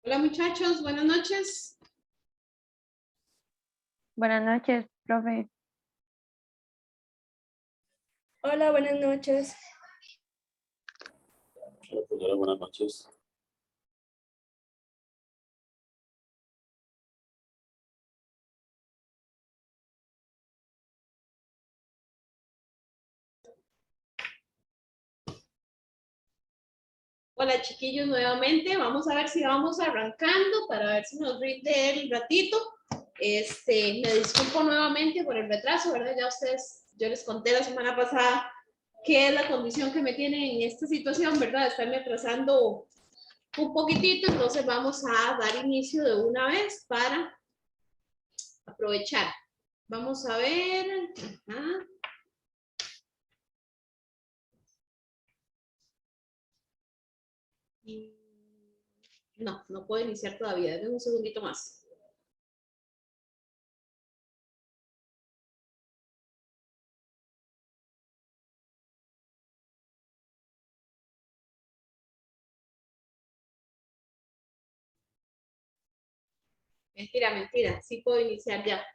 Hola muchachos, buenas noches. Buenas noches, profe. Hola, buenas noches. Hola, profesora, buenas noches. Hola chiquillos nuevamente, vamos a ver si vamos arrancando para ver si nos rinde el ratito. Me disculpo nuevamente por el retraso, ¿verdad? Ya ustedes, yo les conté la semana pasada qué es la condición que me tiene en esta situación, ¿verdad? De estarme atrasando un poquitito, entonces vamos a dar inicio de una vez para aprovechar. Vamos a ver. Ajá. No, no puedo iniciar todavía, denme un segundito más. Mentira, mentira, sí puedo iniciar ya.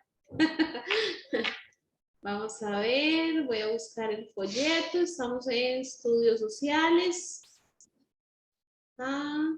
Vamos a ver, voy a buscar el folleto, estamos en estudios sociales. Ah.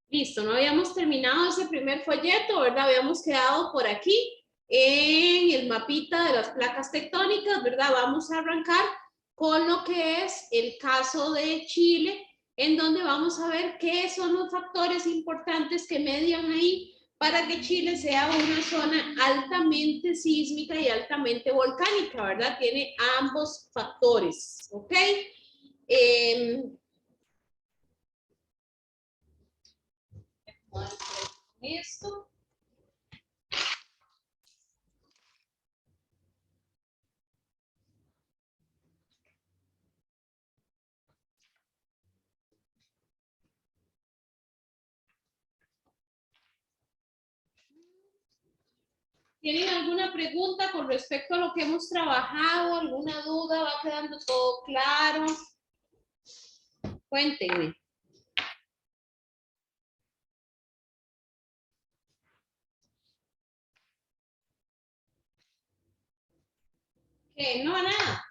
Listo, no habíamos terminado ese primer folleto, ¿verdad? Habíamos quedado por aquí en el mapita de las placas tectónicas, ¿verdad? Vamos a arrancar con lo que es el caso de Chile, en donde vamos a ver qué son los factores importantes que median ahí para que Chile sea una zona altamente sísmica y altamente volcánica, ¿verdad? Tiene ambos factores, ¿ok? Esto. ¿Tienen alguna pregunta con respecto a lo que hemos trabajado? ¿Alguna duda? ¿Va quedando todo claro? Cuéntenme. ¿Qué? No, nada.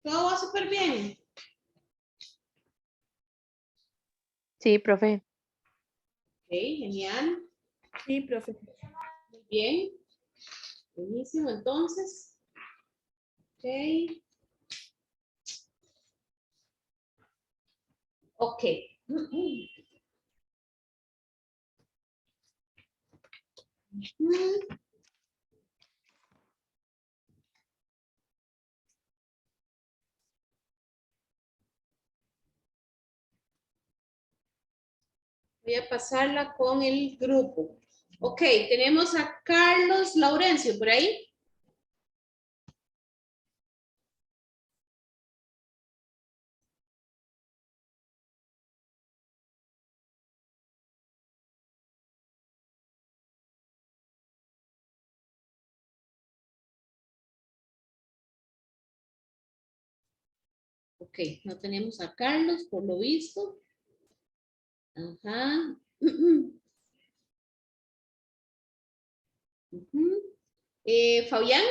Todo va súper bien. Sí, profe. Ok, genial. Sí, profe. Muy bien. Buenísimo, entonces. Ok. Ok. Voy a pasarla con el grupo. Ok, tenemos a Carlos Laurencio por ahí. Ok, no tenemos a Carlos por lo visto. Ajá. Fabián.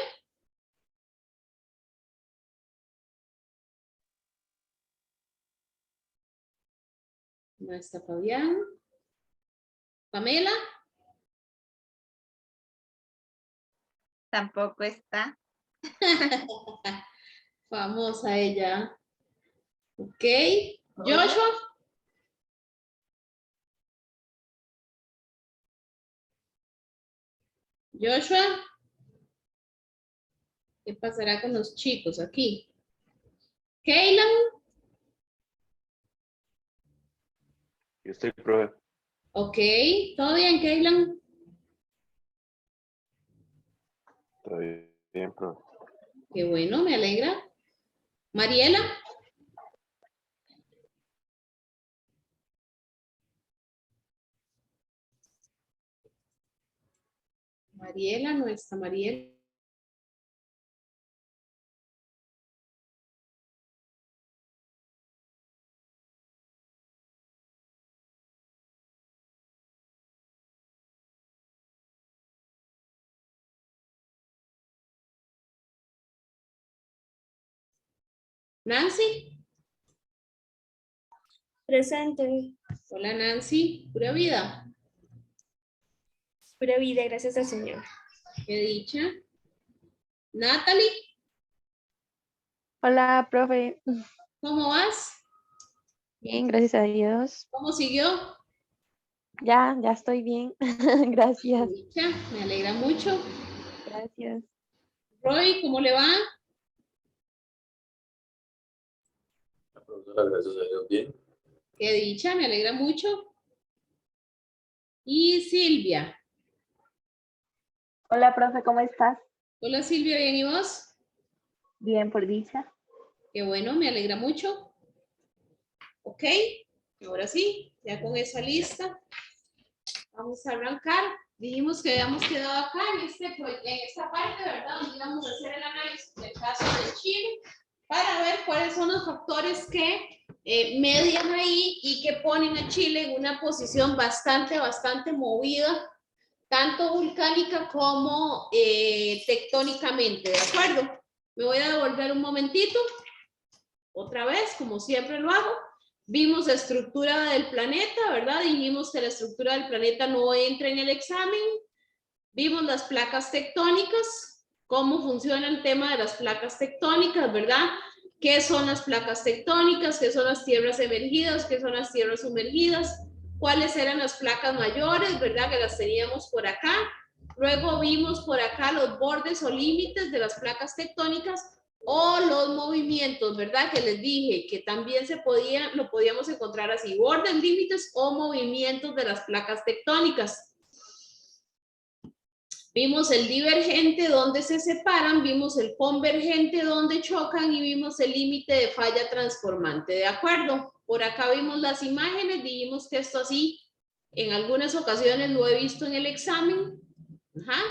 No está Fabián. Pamela. Tampoco está. Vamos a ella. Ok. Joshua. Joshua. ¿Qué pasará con los chicos aquí? Kaylan. Yo estoy, profe. Ok, ¿todo bien, Kaylan? Todo bien, profe. Qué bueno, me alegra. Mariela. Mariela, no está Mariela. Nancy. Presente. Hola, Nancy. Pura vida. Pura vida, gracias al Señor. Qué dicha. Natalie, Hola, profe. ¿cómo vas? Bien, gracias a Dios. ¿Cómo siguió? Ya estoy bien. Qué Gracias. dicha, me alegra mucho. Gracias. Roy, ¿cómo le va? La profesora, gracias a Dios, bien. Qué dicha, me alegra mucho. Y Silvia. Hola, profe, ¿cómo estás? Hola, Silvia, ¿bien y vos? Bien, por dicha. Qué bueno, me alegra mucho. Ok, ahora sí, ya con esa lista, vamos a arrancar. Dijimos que habíamos quedado acá en esta parte, ¿verdad? Donde íbamos a hacer el análisis del caso de Chile para ver cuáles son los factores que median ahí y que ponen a Chile en una posición bastante movida, tanto volcánica como tectónicamente, ¿de acuerdo? Me voy a devolver un momentito, otra vez, como siempre lo hago. Vimos la estructura del planeta, ¿verdad? Dijimos que la estructura del planeta no entra en el examen. Vimos las placas tectónicas, cómo funciona el tema de las placas tectónicas, ¿verdad? ¿Qué son las placas tectónicas? ¿Qué son las tierras emergidas? ¿Qué son las tierras sumergidas? ¿Cuáles eran las placas mayores, verdad? Que las teníamos por acá. Luego vimos por acá los bordes o límites de las placas tectónicas o los movimientos, ¿verdad? Que les dije que también lo podíamos encontrar así, bordes, límites o movimientos de las placas tectónicas. Vimos el divergente donde se separan, vimos el convergente donde chocan y vimos el límite de falla transformante, ¿de acuerdo? Por acá vimos las imágenes, dijimos que esto así en algunas ocasiones lo he visto en el examen. Ajá.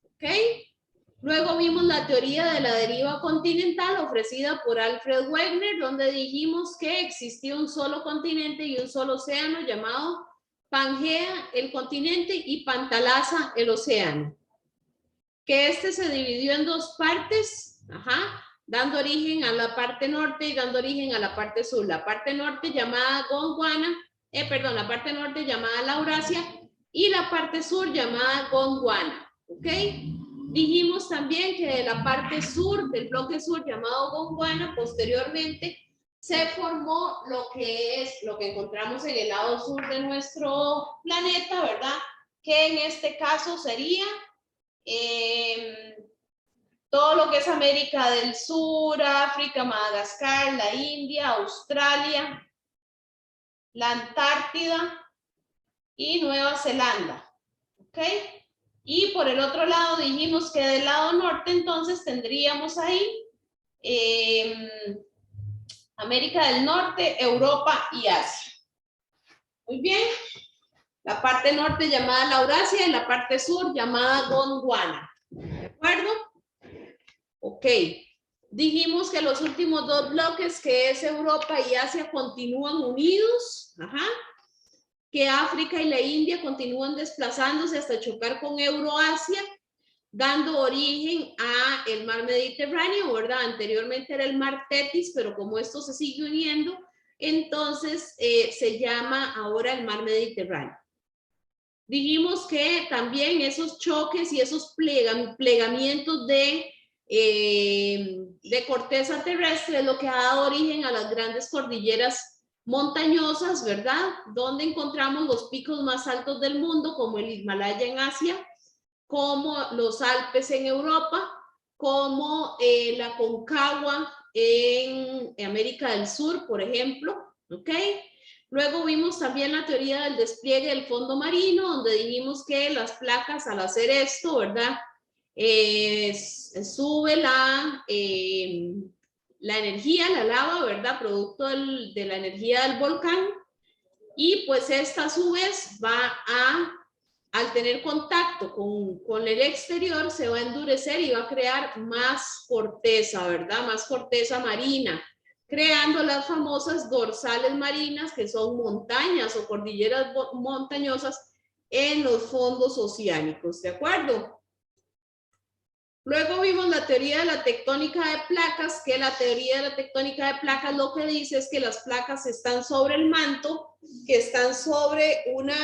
¿Ok? Luego vimos la teoría de la deriva continental ofrecida por Alfred Wegener, donde dijimos que existía un solo continente y un solo océano llamado Pangea, el continente, y Pantalasa, el océano. Que este se dividió en dos partes, dando origen a la parte norte y dando origen a la parte sur. La parte norte llamada Gondwana, la parte norte llamada Laurasia y la parte sur llamada Gondwana, ¿ok? Dijimos también que de la parte sur, del bloque sur llamado Gondwana, posteriormente se formó lo que encontramos en el lado sur de nuestro planeta, ¿verdad? Que en este caso sería todo lo que es América del Sur, África, Madagascar, la India, Australia, la Antártida y Nueva Zelanda, ¿ok? Y por el otro lado dijimos que del lado norte entonces tendríamos ahí América del Norte, Europa y Asia. Muy bien. La parte norte llamada Laurasia y la parte sur llamada Gondwana. ¿De acuerdo? Ok. Dijimos que los últimos dos bloques, que es Europa y Asia, continúan unidos. Que África y la India continúan desplazándose hasta chocar con Euroasia, dando origen a el mar Mediterráneo, ¿verdad? Anteriormente era el mar Tetis, pero como esto se sigue uniendo, entonces se llama ahora el mar Mediterráneo. Dijimos que también esos choques y esos plegamientos de corteza terrestre es lo que ha dado origen a las grandes cordilleras montañosas, ¿verdad? Donde encontramos los picos más altos del mundo, como el Himalaya en Asia, como los Alpes en Europa, como la Concagua en América del Sur, por ejemplo, ¿ok? Luego vimos también la teoría del despliegue del fondo marino, donde dijimos que las placas al hacer esto, ¿verdad? Sube la energía, la lava, ¿verdad? Producto de la energía del volcán. Y pues esta a su vez va al tener contacto con el exterior, se va a endurecer y va a crear más corteza, ¿verdad? Más corteza marina, creando las famosas dorsales marinas, que son montañas o cordilleras montañosas en los fondos oceánicos, ¿de acuerdo? Luego vimos la teoría de la tectónica de placas, que la teoría de la tectónica de placas lo que dice es que las placas están sobre el manto, que están sobre una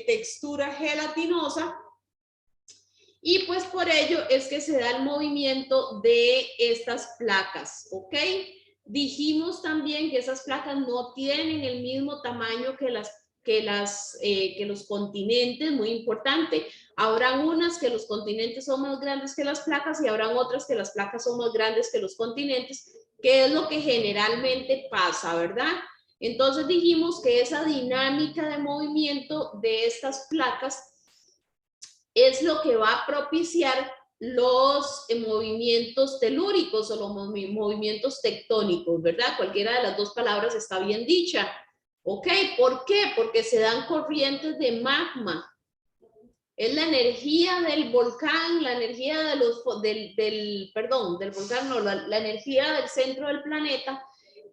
textura gelatinosa, y pues por ello es que se da el movimiento de estas placas, ¿ok? Dijimos también que esas placas no tienen el mismo tamaño que los continentes, muy importante. Habrán unas que los continentes son más grandes que las placas y habrán otras que las placas son más grandes que los continentes, que es lo que generalmente pasa, ¿verdad? Entonces dijimos que esa dinámica de movimiento de estas placas es lo que va a propiciar los movimientos telúricos o los movimientos tectónicos, ¿verdad? Cualquiera de las dos palabras está bien dicha. ¿Ok? ¿Por qué? Porque se dan corrientes de magma. Es la energía del volcán, la energía de del volcán, no, la energía del centro del planeta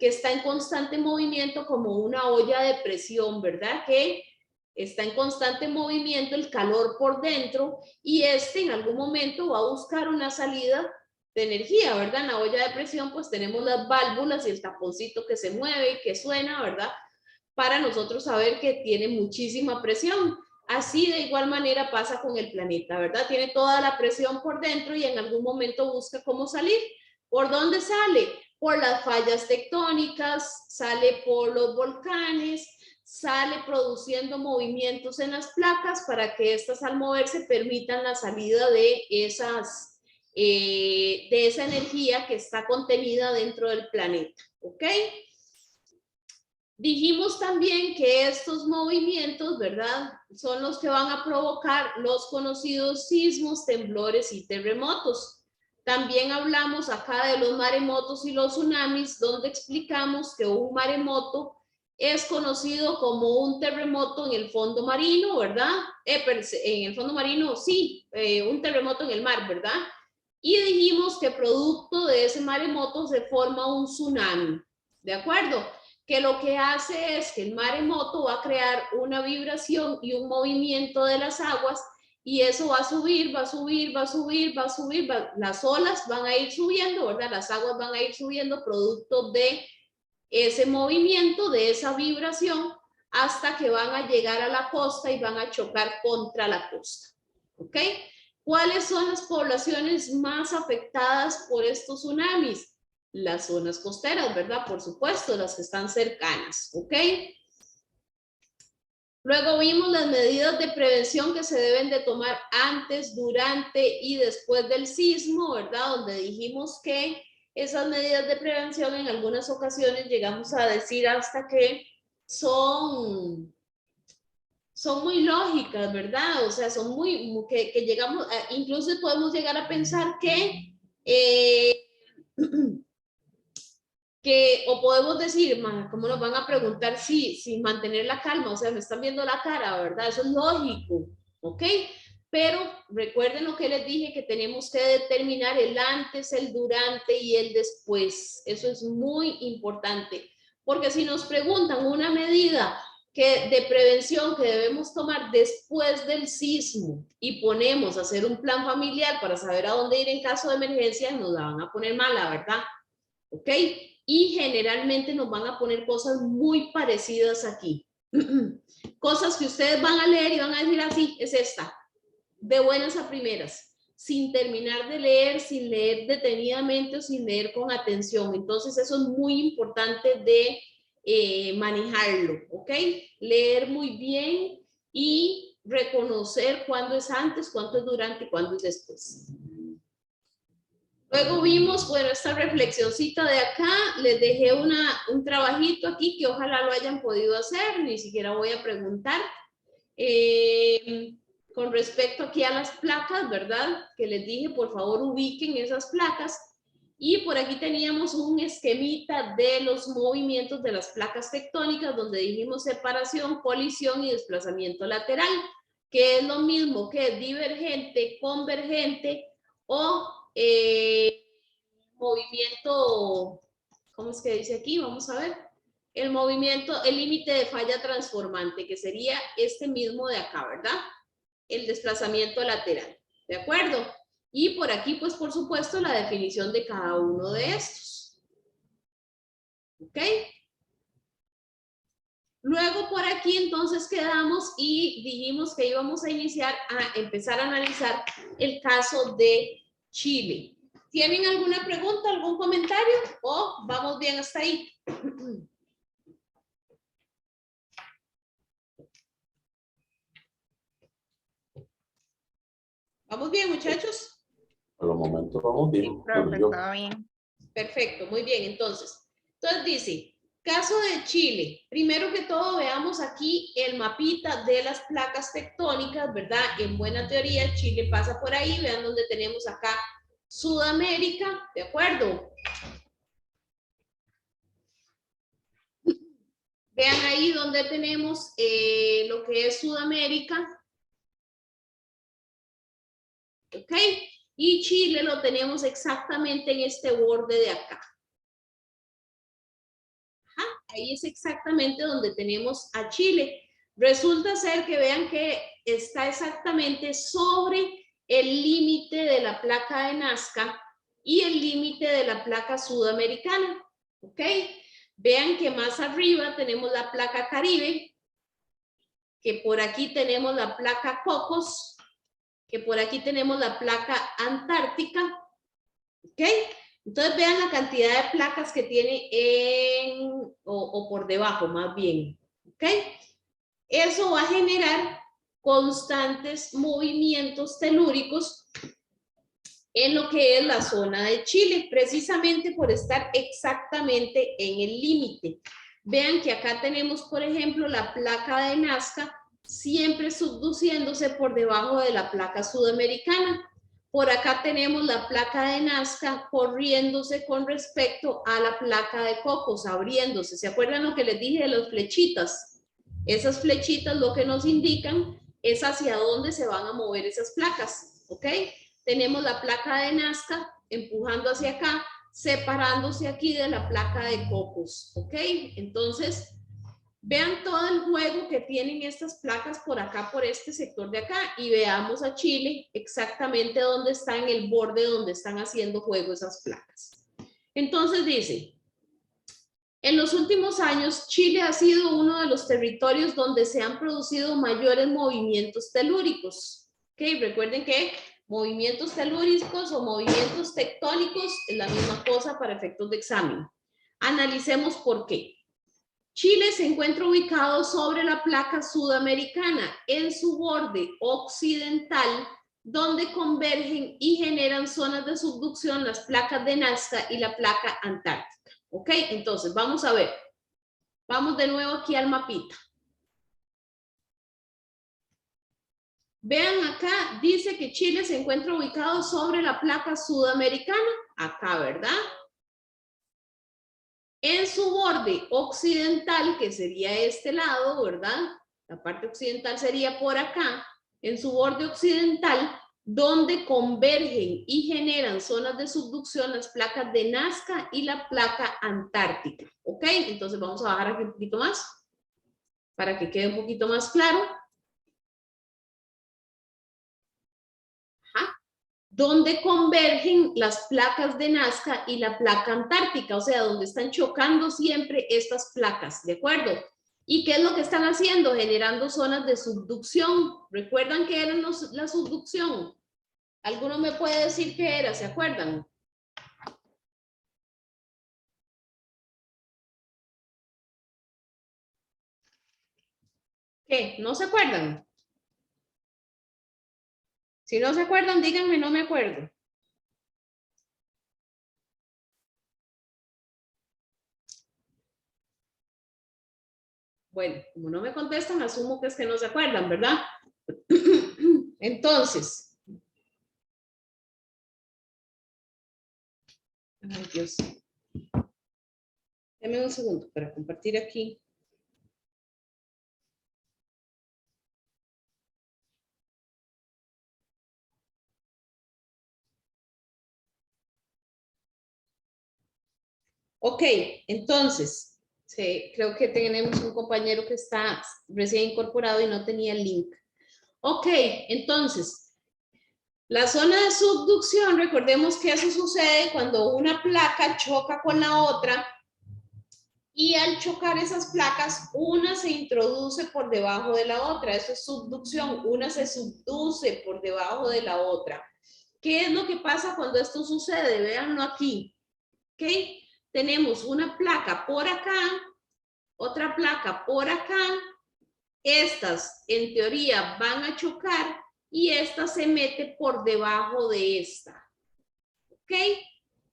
que está en constante movimiento como una olla de presión, ¿verdad? Que está en constante movimiento el calor por dentro y en algún momento va a buscar una salida de energía, ¿verdad? En la olla de presión pues tenemos las válvulas y el taponcito que se mueve y que suena, ¿verdad? Para nosotros saber que tiene muchísima presión. Así de igual manera pasa con el planeta, ¿verdad? Tiene toda la presión por dentro y en algún momento busca cómo salir. ¿Por dónde sale? Por las fallas tectónicas, sale por los volcanes, sale produciendo movimientos en las placas para que estas al moverse permitan la salida de esa energía que está contenida dentro del planeta, ¿ok? Dijimos también que estos movimientos, ¿verdad? Son los que van a provocar los conocidos sismos, temblores y terremotos. También hablamos acá de los maremotos y los tsunamis, donde explicamos que un maremoto es conocido como un terremoto en el fondo marino, ¿verdad? En el fondo marino, sí, un terremoto en el mar, ¿verdad? Y dijimos que producto de ese maremoto se forma un tsunami, ¿de acuerdo? Que lo que hace es que el maremoto va a crear una vibración y un movimiento de las aguas y eso va a subir, va a subir, va a subir, va a subir, las olas van a ir subiendo, ¿verdad? Las aguas van a ir subiendo producto de ese movimiento, de esa vibración, hasta que van a llegar a la costa y van a chocar contra la costa, ¿ok? ¿Cuáles son las poblaciones más afectadas por estos tsunamis? Las zonas costeras, ¿verdad? Por supuesto, las que están cercanas, ¿ok? Luego vimos las medidas de prevención que se deben de tomar antes, durante y después del sismo, ¿verdad? Donde dijimos que esas medidas de prevención en algunas ocasiones llegamos a decir hasta que son muy lógicas, ¿verdad? O sea, son que llegamos, incluso podemos llegar a pensar que o podemos decir, ¿cómo nos van a preguntar si mantener la calma? O sea, me están viendo la cara, ¿verdad? Eso es lógico, ¿ok? Pero recuerden lo que les dije, que tenemos que determinar el antes, el durante y el después. Eso es muy importante, porque si nos preguntan una medida de prevención que debemos tomar después del sismo y ponemos a hacer un plan familiar para saber a dónde ir en caso de emergencia, nos la van a poner mala, ¿verdad? ¿Ok? Y generalmente nos van a poner cosas muy parecidas aquí. Cosas que ustedes van a leer y van a decir así, es esta, de buenas a primeras, sin terminar de leer, sin leer detenidamente o sin leer con atención. Entonces eso es muy importante de manejarlo, ¿ok? Leer muy bien y reconocer cuándo es antes, cuándo es durante y cuándo es después. Luego vimos, bueno, esta reflexioncita de acá, les dejé un trabajito aquí que ojalá lo hayan podido hacer, ni siquiera voy a preguntar. Con respecto aquí a las placas, ¿verdad? Que les dije, por favor, ubiquen esas placas. Y por aquí teníamos un esquemita de los movimientos de las placas tectónicas, donde dijimos separación, colisión y desplazamiento lateral, que es lo mismo que divergente, convergente o movimiento, ¿cómo es que dice aquí? Vamos a ver. El movimiento, el límite de falla transformante, que sería este mismo de acá, ¿verdad? El desplazamiento lateral, ¿de acuerdo? Y por aquí, pues, por supuesto, la definición de cada uno de estos. ¿Ok? Luego por aquí entonces quedamos y dijimos que íbamos a iniciar a empezar a analizar el caso de Chile. ¿Tienen alguna pregunta, algún comentario? ¿O vamos bien hasta ahí? ¿Vamos bien, muchachos? Por el momento vamos bien. Bueno, yo. bien. Perfecto, muy bien. Entonces dice, caso de Chile. Primero que todo, veamos aquí el mapita de las placas tectónicas, ¿verdad? En buena teoría, Chile pasa por ahí. Vean donde tenemos acá Sudamérica, ¿de acuerdo? Vean ahí donde tenemos lo que es Sudamérica. ¿Ok? Y Chile lo tenemos exactamente en este borde de acá. Ajá, ahí es exactamente donde tenemos a Chile. Resulta ser que vean que está exactamente sobre el límite de la placa de Nazca y el límite de la placa sudamericana. ¿Ok? Vean que más arriba tenemos la placa Caribe, que por aquí tenemos la placa Cocos, que por aquí tenemos la placa Antártica, ¿ok? Entonces vean la cantidad de placas que tiene o por debajo más bien, ¿ok? Eso va a generar constantes movimientos telúricos en lo que es la zona de Chile, precisamente por estar exactamente en el límite. Vean que acá tenemos, por ejemplo, la placa de Nazca, siempre subduciéndose por debajo de la placa sudamericana. Por acá tenemos la placa de Nazca corriéndose con respecto a la placa de Cocos, abriéndose. ¿Se acuerdan lo que les dije de las flechitas? Esas flechitas lo que nos indican es hacia dónde se van a mover esas placas, ¿ok? Tenemos la placa de Nazca empujando hacia acá, separándose aquí de la placa de Cocos, ¿ok? Entonces, vean todo el juego que tienen estas placas por acá, por este sector de acá, y veamos a Chile exactamente dónde está en el borde donde están haciendo juego esas placas. Entonces dice, en los últimos años, Chile ha sido uno de los territorios donde se han producido mayores movimientos telúricos. ¿Ok? Recuerden que movimientos telúricos o movimientos tectónicos es la misma cosa para efectos de examen. Analicemos por qué. Chile se encuentra ubicado sobre la placa sudamericana en su borde occidental, donde convergen y generan zonas de subducción las placas de Nazca y la placa antártica. ¿Ok? Entonces, vamos a ver. Vamos de nuevo aquí al mapita. Vean acá, dice que Chile se encuentra ubicado sobre la placa sudamericana. Acá, ¿verdad? En su borde occidental, que sería este lado, ¿verdad? La parte occidental sería por acá. En su borde occidental, donde convergen y generan zonas de subducción las placas de Nazca y la placa antártica. ¿Ok? Entonces vamos a bajar aquí un poquito más para que quede un poquito más claro. Ajá. Donde convergen las placas de Nazca y la placa antártica, o sea, donde están chocando siempre estas placas, ¿de acuerdo? ¿Y qué es lo que están haciendo? Generando zonas de subducción. ¿Recuerdan qué era la subducción? ¿Alguno me puede decir qué era? ¿Se acuerdan? ¿Qué? ¿No se acuerdan? Si no se acuerdan, díganme, no me acuerdo. Bueno, como no me contestan, asumo que es que no se acuerdan, ¿verdad? Entonces, ay Dios, dame un segundo para compartir aquí. Ok, entonces, sí, creo que tenemos un compañero que está recién incorporado y no tenía el link. Ok, entonces, la zona de subducción, recordemos que eso sucede cuando una placa choca con la otra y al chocar esas placas, una se introduce por debajo de la otra. Eso es subducción, una se subduce por debajo de la otra. ¿Qué es lo que pasa cuando esto sucede? Véanlo aquí. ¿Ok? Tenemos una placa por acá, otra placa por acá. Estas, en teoría, van a chocar y esta se mete por debajo de esta. ¿Ok?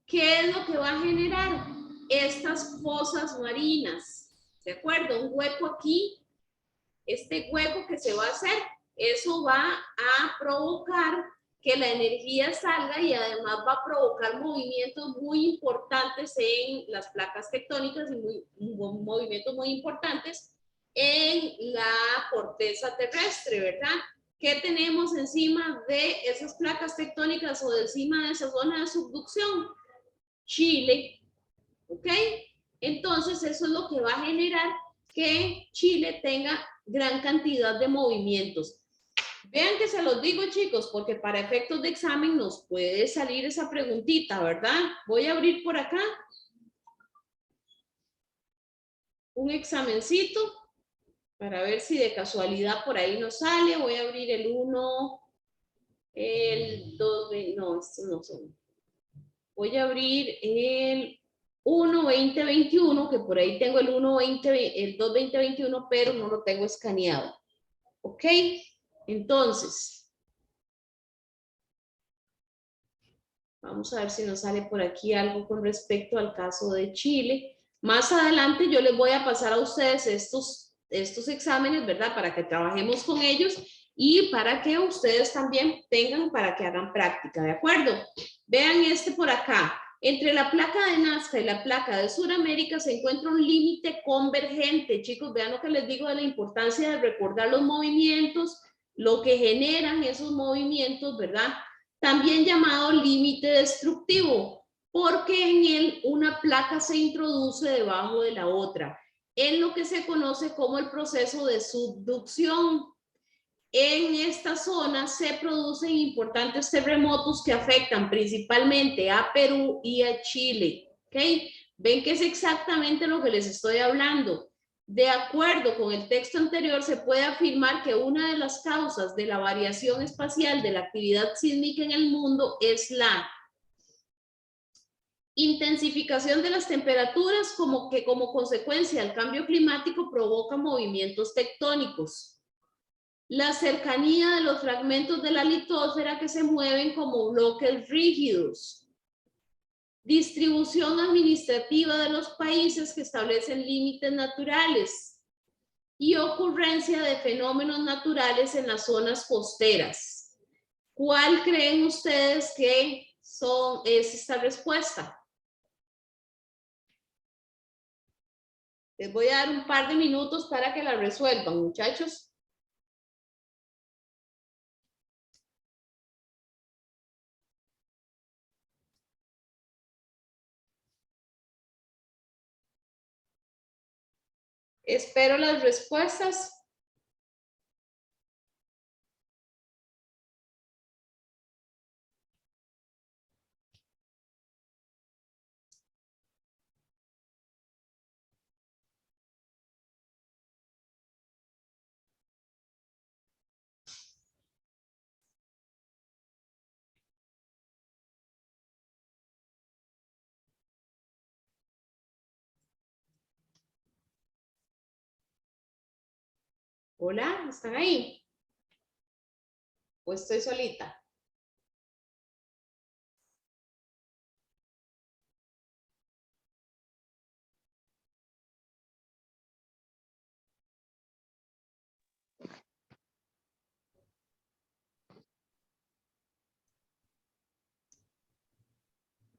¿Qué es lo que va a generar? Estas fosas marinas. ¿De acuerdo? Un hueco aquí. Este hueco que se va a hacer, eso va a provocar que la energía salga y además va a provocar movimientos muy importantes en las placas tectónicas y movimientos muy importantes en la corteza terrestre, ¿verdad? ¿Qué tenemos encima de esas placas tectónicas o de encima de esa zona de subducción? Chile, ¿ok? Entonces eso es lo que va a generar que Chile tenga gran cantidad de movimientos. Vean que se los digo, chicos, porque para efectos de examen nos puede salir esa preguntita, ¿verdad? Voy a abrir por acá un examencito para ver si de casualidad por ahí nos sale. Voy a abrir el 1, el 2, no, estos no son. Voy a abrir el 1-2021, que por ahí tengo el 1-20, el 2-2021, pero no lo tengo escaneado. ¿Ok? Entonces, vamos a ver si nos sale por aquí algo con respecto al caso de Chile. Más adelante yo les voy a pasar a ustedes estos exámenes, ¿verdad? Para que trabajemos con ellos y para que ustedes también tengan, para que hagan práctica, ¿de acuerdo? Vean este por acá. Entre la placa de Nazca y la placa de Sudamérica se encuentra un límite convergente. Chicos, vean lo que les digo de la importancia de recordar los movimientos, lo que generan esos movimientos, ¿verdad? También llamado límite destructivo, porque en él una placa se introduce debajo de la otra, en lo que se conoce como el proceso de subducción. En esta zona se producen importantes terremotos que afectan principalmente a Perú y a Chile. ¿Okay? Ven que es exactamente lo que les estoy hablando. De acuerdo con el texto anterior, se puede afirmar que una de las causas de la variación espacial de la actividad sísmica en el mundo es la intensificación de las temperaturas, como que como consecuencia del cambio climático provoca movimientos tectónicos. La cercanía de los fragmentos de la litosfera que se mueven como bloques rígidos. Distribución administrativa de los países que establecen límites naturales. Y ocurrencia de fenómenos naturales en las zonas costeras. ¿Cuál creen ustedes que es esta respuesta? Les voy a dar un par de minutos para que la resuelvan, muchachos. Espero las respuestas. Hola, ¿están ahí? ¿O estoy solita?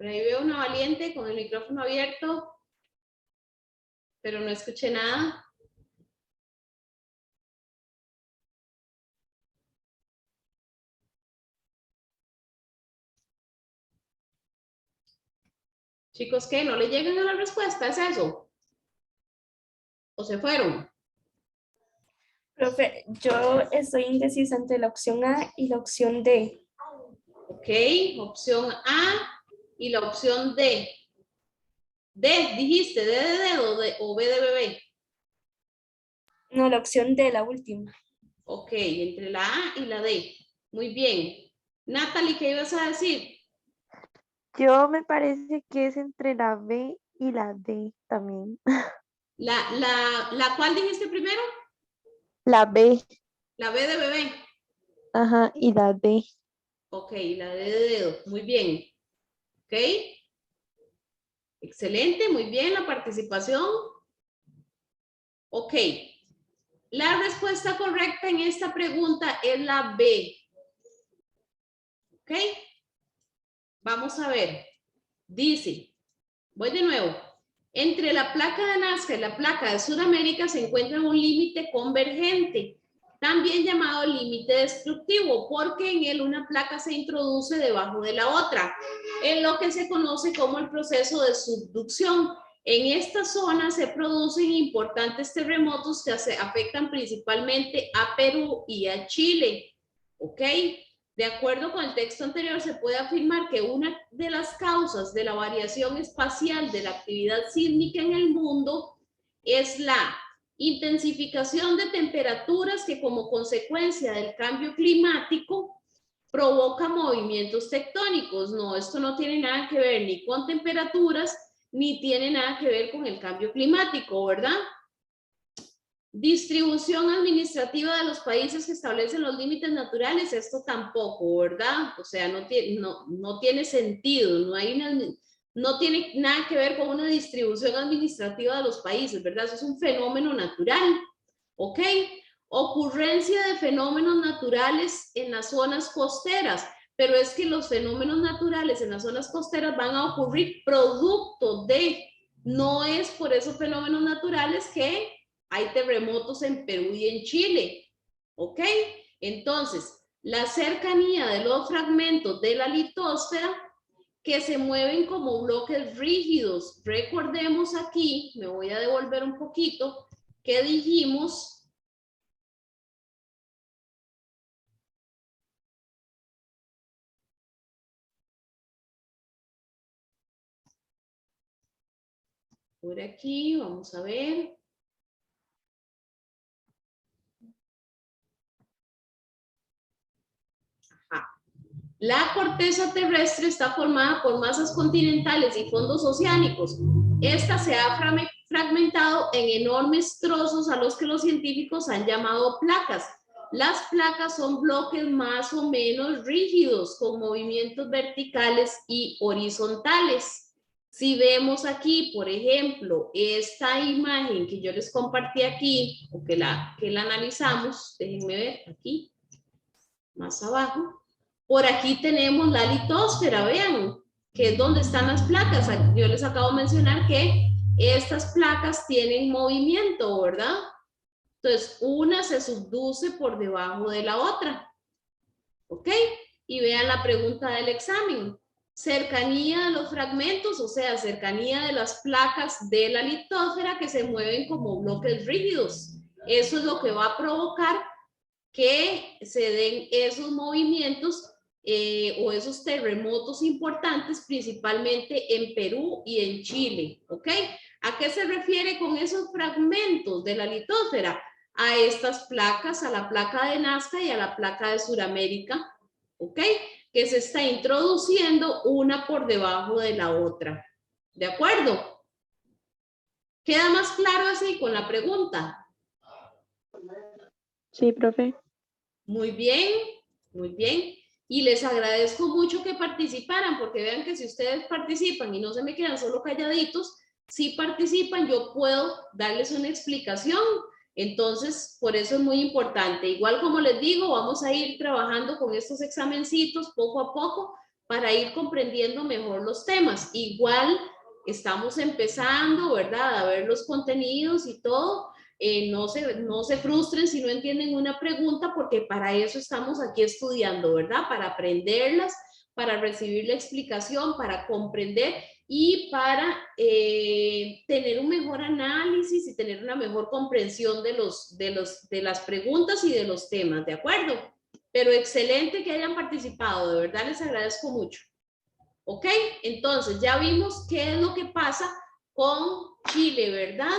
Por ahí veo una valiente con el micrófono abierto, pero no escuché nada. Chicos, ¿qué? ¿No le llegan a la respuesta? ¿Es eso? ¿O se fueron? Profe, yo estoy indecisa entre la opción A y la opción D. Ok, opción A y la opción D. D, dijiste, D de dedo o B de bebé. No, la opción D, la última. Ok, entre la A y la D. Muy bien. Natalie, ¿qué ibas a decir? Yo me parece que es entre la B y la D también. ¿La cuál dijiste primero? La B, La B de bebé. ajá, y la D. Ok, la D de dedo. Muy bien. Ok. Excelente, muy bien la participación. Ok. La respuesta correcta en esta pregunta es la B. ¿Ok? Vamos a ver. Dice, voy de nuevo. Entre la placa de Nazca y la placa de Sudamérica se encuentra un límite convergente, también llamado límite destructivo, porque en él una placa se introduce debajo de la otra, en lo que se conoce como el proceso de subducción. En esta zona se producen importantes terremotos que afectan principalmente a Perú y a Chile. ¿Ok? De acuerdo con el texto anterior, se puede afirmar que una de las causas de la variación espacial de la actividad sísmica en el mundo es la intensificación de temperaturas que como consecuencia del cambio climático provoca movimientos tectónicos. No, esto no tiene nada que ver ni con temperaturas, ni tiene nada que ver con el cambio climático, ¿verdad? Distribución administrativa de los países que establecen los límites naturales, esto tampoco, ¿verdad? O sea, no tiene sentido, no tiene nada que ver con una distribución administrativa de los países, ¿verdad? Eso es un fenómeno natural, ¿ok? Ocurrencia de fenómenos naturales en las zonas costeras, pero es que los fenómenos naturales en las zonas costeras van a ocurrir producto de, no es por esos fenómenos naturales que hay terremotos en Perú y en Chile, ¿ok? Entonces, la cercanía de los fragmentos de la litosfera que se mueven como bloques rígidos. Recordemos aquí, me voy a devolver un poquito, que dijimos por aquí, vamos a ver. La corteza terrestre está formada por masas continentales y fondos oceánicos. Esta se ha fragmentado en enormes trozos a los que los científicos han llamado placas. Las placas son bloques más o menos rígidos con movimientos verticales y horizontales. Si vemos aquí, por ejemplo, esta imagen que yo les compartí aquí, o que la analizamos, déjenme ver aquí, más abajo. Por aquí tenemos la litosfera, vean, que es donde están las placas. Yo les acabo de mencionar que estas placas tienen movimiento, ¿verdad? Entonces, una se subduce por debajo de la otra. ¿Ok? Y vean la pregunta del examen. Cercanía de los fragmentos, o sea, cercanía de las placas de la litosfera que se mueven como bloques rígidos. Eso es lo que va a provocar que se den esos movimientos o esos terremotos importantes, principalmente en Perú y en Chile, ¿ok? ¿A qué se refiere con esos fragmentos de la litosfera? A estas placas, a la placa de Nazca y a la placa de Sudamérica, ¿ok? Que se está introduciendo una por debajo de la otra, ¿de acuerdo? ¿Queda más claro así con la pregunta? Sí, profe. Muy bien, muy bien. Y les agradezco mucho que participaran, porque vean que si ustedes participan y no se me quedan solo calladitos, si participan yo puedo darles una explicación. Entonces, por eso es muy importante. Igual como les digo, vamos a ir trabajando con estos examencitos poco a poco para ir comprendiendo mejor los temas. Igual estamos empezando, ¿verdad? A ver los contenidos y todo. No se frustren si no entienden una pregunta, porque para eso estamos aquí estudiando, ¿verdad? Para aprenderlas, para recibir la explicación, para comprender y para tener un mejor análisis y tener una mejor comprensión de las preguntas y de los temas, ¿de acuerdo? Pero excelente que hayan participado, de verdad les agradezco mucho. ¿Ok? Entonces ya vimos qué es lo que pasa con Chile, ¿verdad?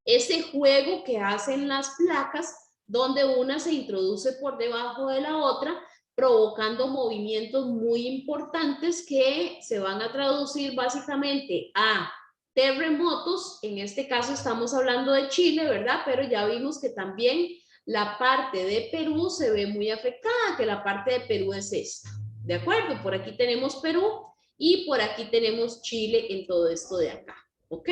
Ese juego que hacen las placas, donde una se introduce por debajo de la otra, provocando movimientos muy importantes que se van a traducir básicamente a terremotos. En este caso estamos hablando de Chile, ¿verdad? Pero ya vimos que también la parte de Perú se ve muy afectada, que la parte de Perú es esta. ¿De acuerdo? Por aquí tenemos Perú y por aquí tenemos Chile en todo esto de acá. ¿Ok?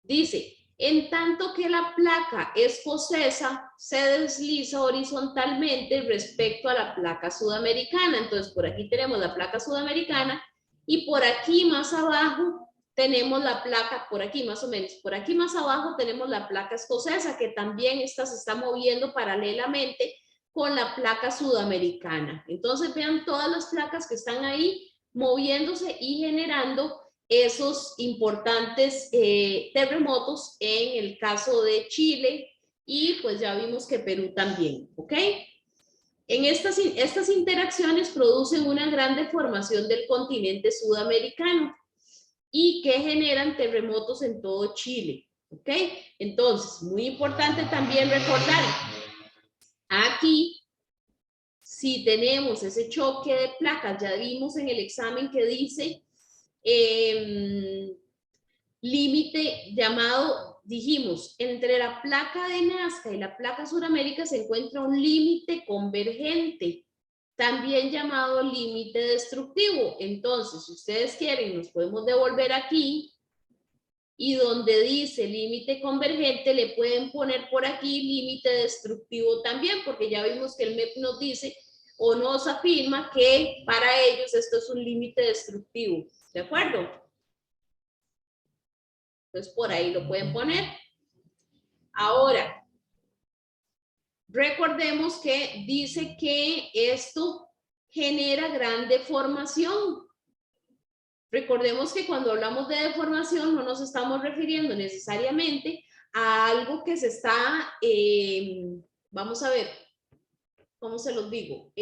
Dice, en tanto que la placa escocesa se desliza horizontalmente respecto a la placa sudamericana. Entonces, por aquí tenemos la placa sudamericana y por aquí más abajo tenemos la placa, por aquí más o menos, por aquí más abajo tenemos la placa escocesa, que también esta se está moviendo paralelamente con la placa sudamericana. Entonces, vean todas las placas que están ahí moviéndose y generando esos importantes terremotos en el caso de Chile, y pues ya vimos que Perú también, ¿ok? En estas interacciones producen una gran deformación del continente sudamericano y que generan terremotos en todo Chile, ¿ok? Entonces, muy importante también recordar, aquí, si tenemos ese choque de placas, ya vimos en el examen que dice límite llamado, dijimos, entre la placa de Nazca y la placa Suramérica se encuentra un límite convergente, también llamado límite destructivo. Entonces, si ustedes quieren, nos podemos devolver aquí y donde dice límite convergente le pueden poner por aquí límite destructivo también, porque ya vimos que el MEP nos dice o nos afirma que para ellos esto es un límite destructivo. ¿De acuerdo? Entonces, por ahí lo pueden poner. Ahora, recordemos que dice que esto genera gran deformación. Recordemos que cuando hablamos de deformación no nos estamos refiriendo necesariamente a algo que se está, vamos a ver, ¿cómo se los digo?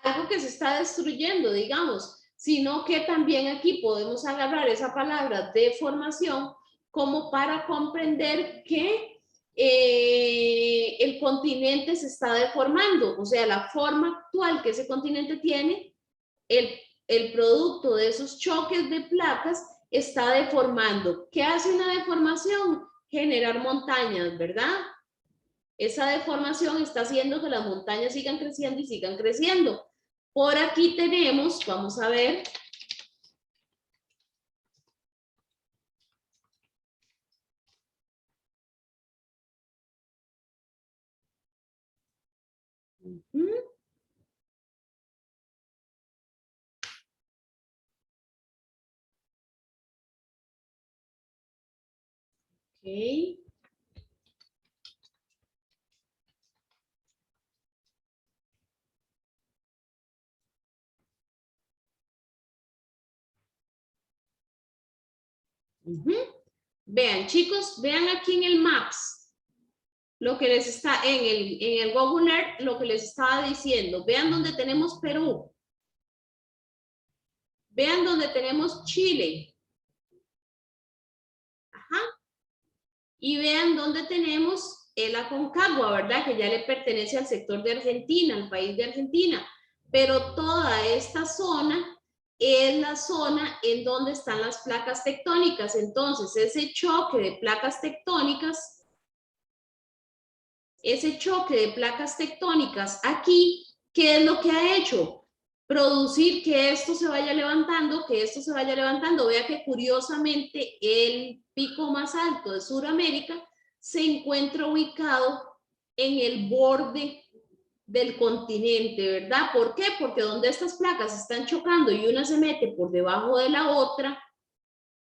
Algo que se está destruyendo, digamos, sino que también aquí podemos agarrar esa palabra deformación como para comprender que el continente se está deformando, o sea, la forma actual que ese continente tiene, el producto de esos choques de placas está deformando. ¿Qué hace una deformación? Generar montañas, ¿verdad? Esa deformación está haciendo que las montañas sigan creciendo y sigan creciendo. Por aquí tenemos, vamos a ver. Ok. Vean, chicos, vean aquí en el Maps, lo que les está, en el Google Earth, lo que les estaba diciendo. Vean donde tenemos Perú. Vean donde tenemos Chile. Ajá. Y vean donde tenemos el Aconcagua, ¿verdad? Que ya le pertenece al sector de Argentina, al país de Argentina. Pero toda esta zona es la zona en donde están las placas tectónicas. Entonces, ese choque de placas tectónicas aquí, ¿qué es lo que ha hecho? producir que esto se vaya levantando, que esto se vaya levantando. Vea que curiosamente el pico más alto de Sudamérica se encuentra ubicado en el borde del continente, ¿verdad? ¿Por qué? Porque donde estas placas están chocando y una se mete por debajo de la otra,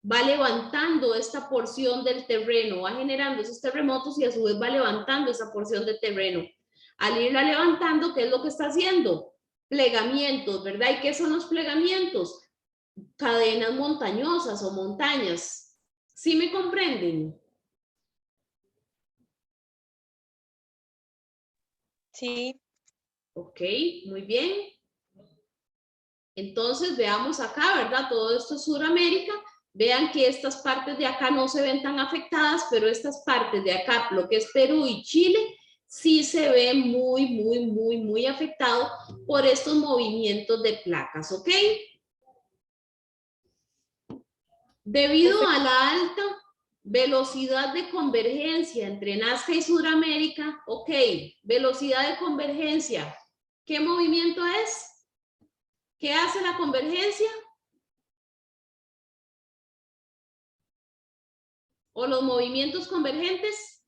va levantando esta porción del terreno, va generando esos terremotos y a su vez va levantando esa porción de terreno. Al irla levantando, ¿qué es lo que está haciendo? Plegamientos, ¿verdad? ¿Y qué son los plegamientos? Cadenas montañosas o montañas. ¿Sí me comprenden? Sí. Ok, muy bien. Entonces veamos acá, ¿verdad? Todo esto es Sudamérica. Vean que estas partes de acá no se ven tan afectadas, pero estas partes de acá, lo que es Perú y Chile, sí se ve muy afectado por estos movimientos de placas, ¿ok? Debido a la alta velocidad de convergencia entre Nazca y Sudamérica, ok, velocidad de convergencia, ¿qué movimiento es? ¿Qué hace la convergencia? ¿O los movimientos convergentes?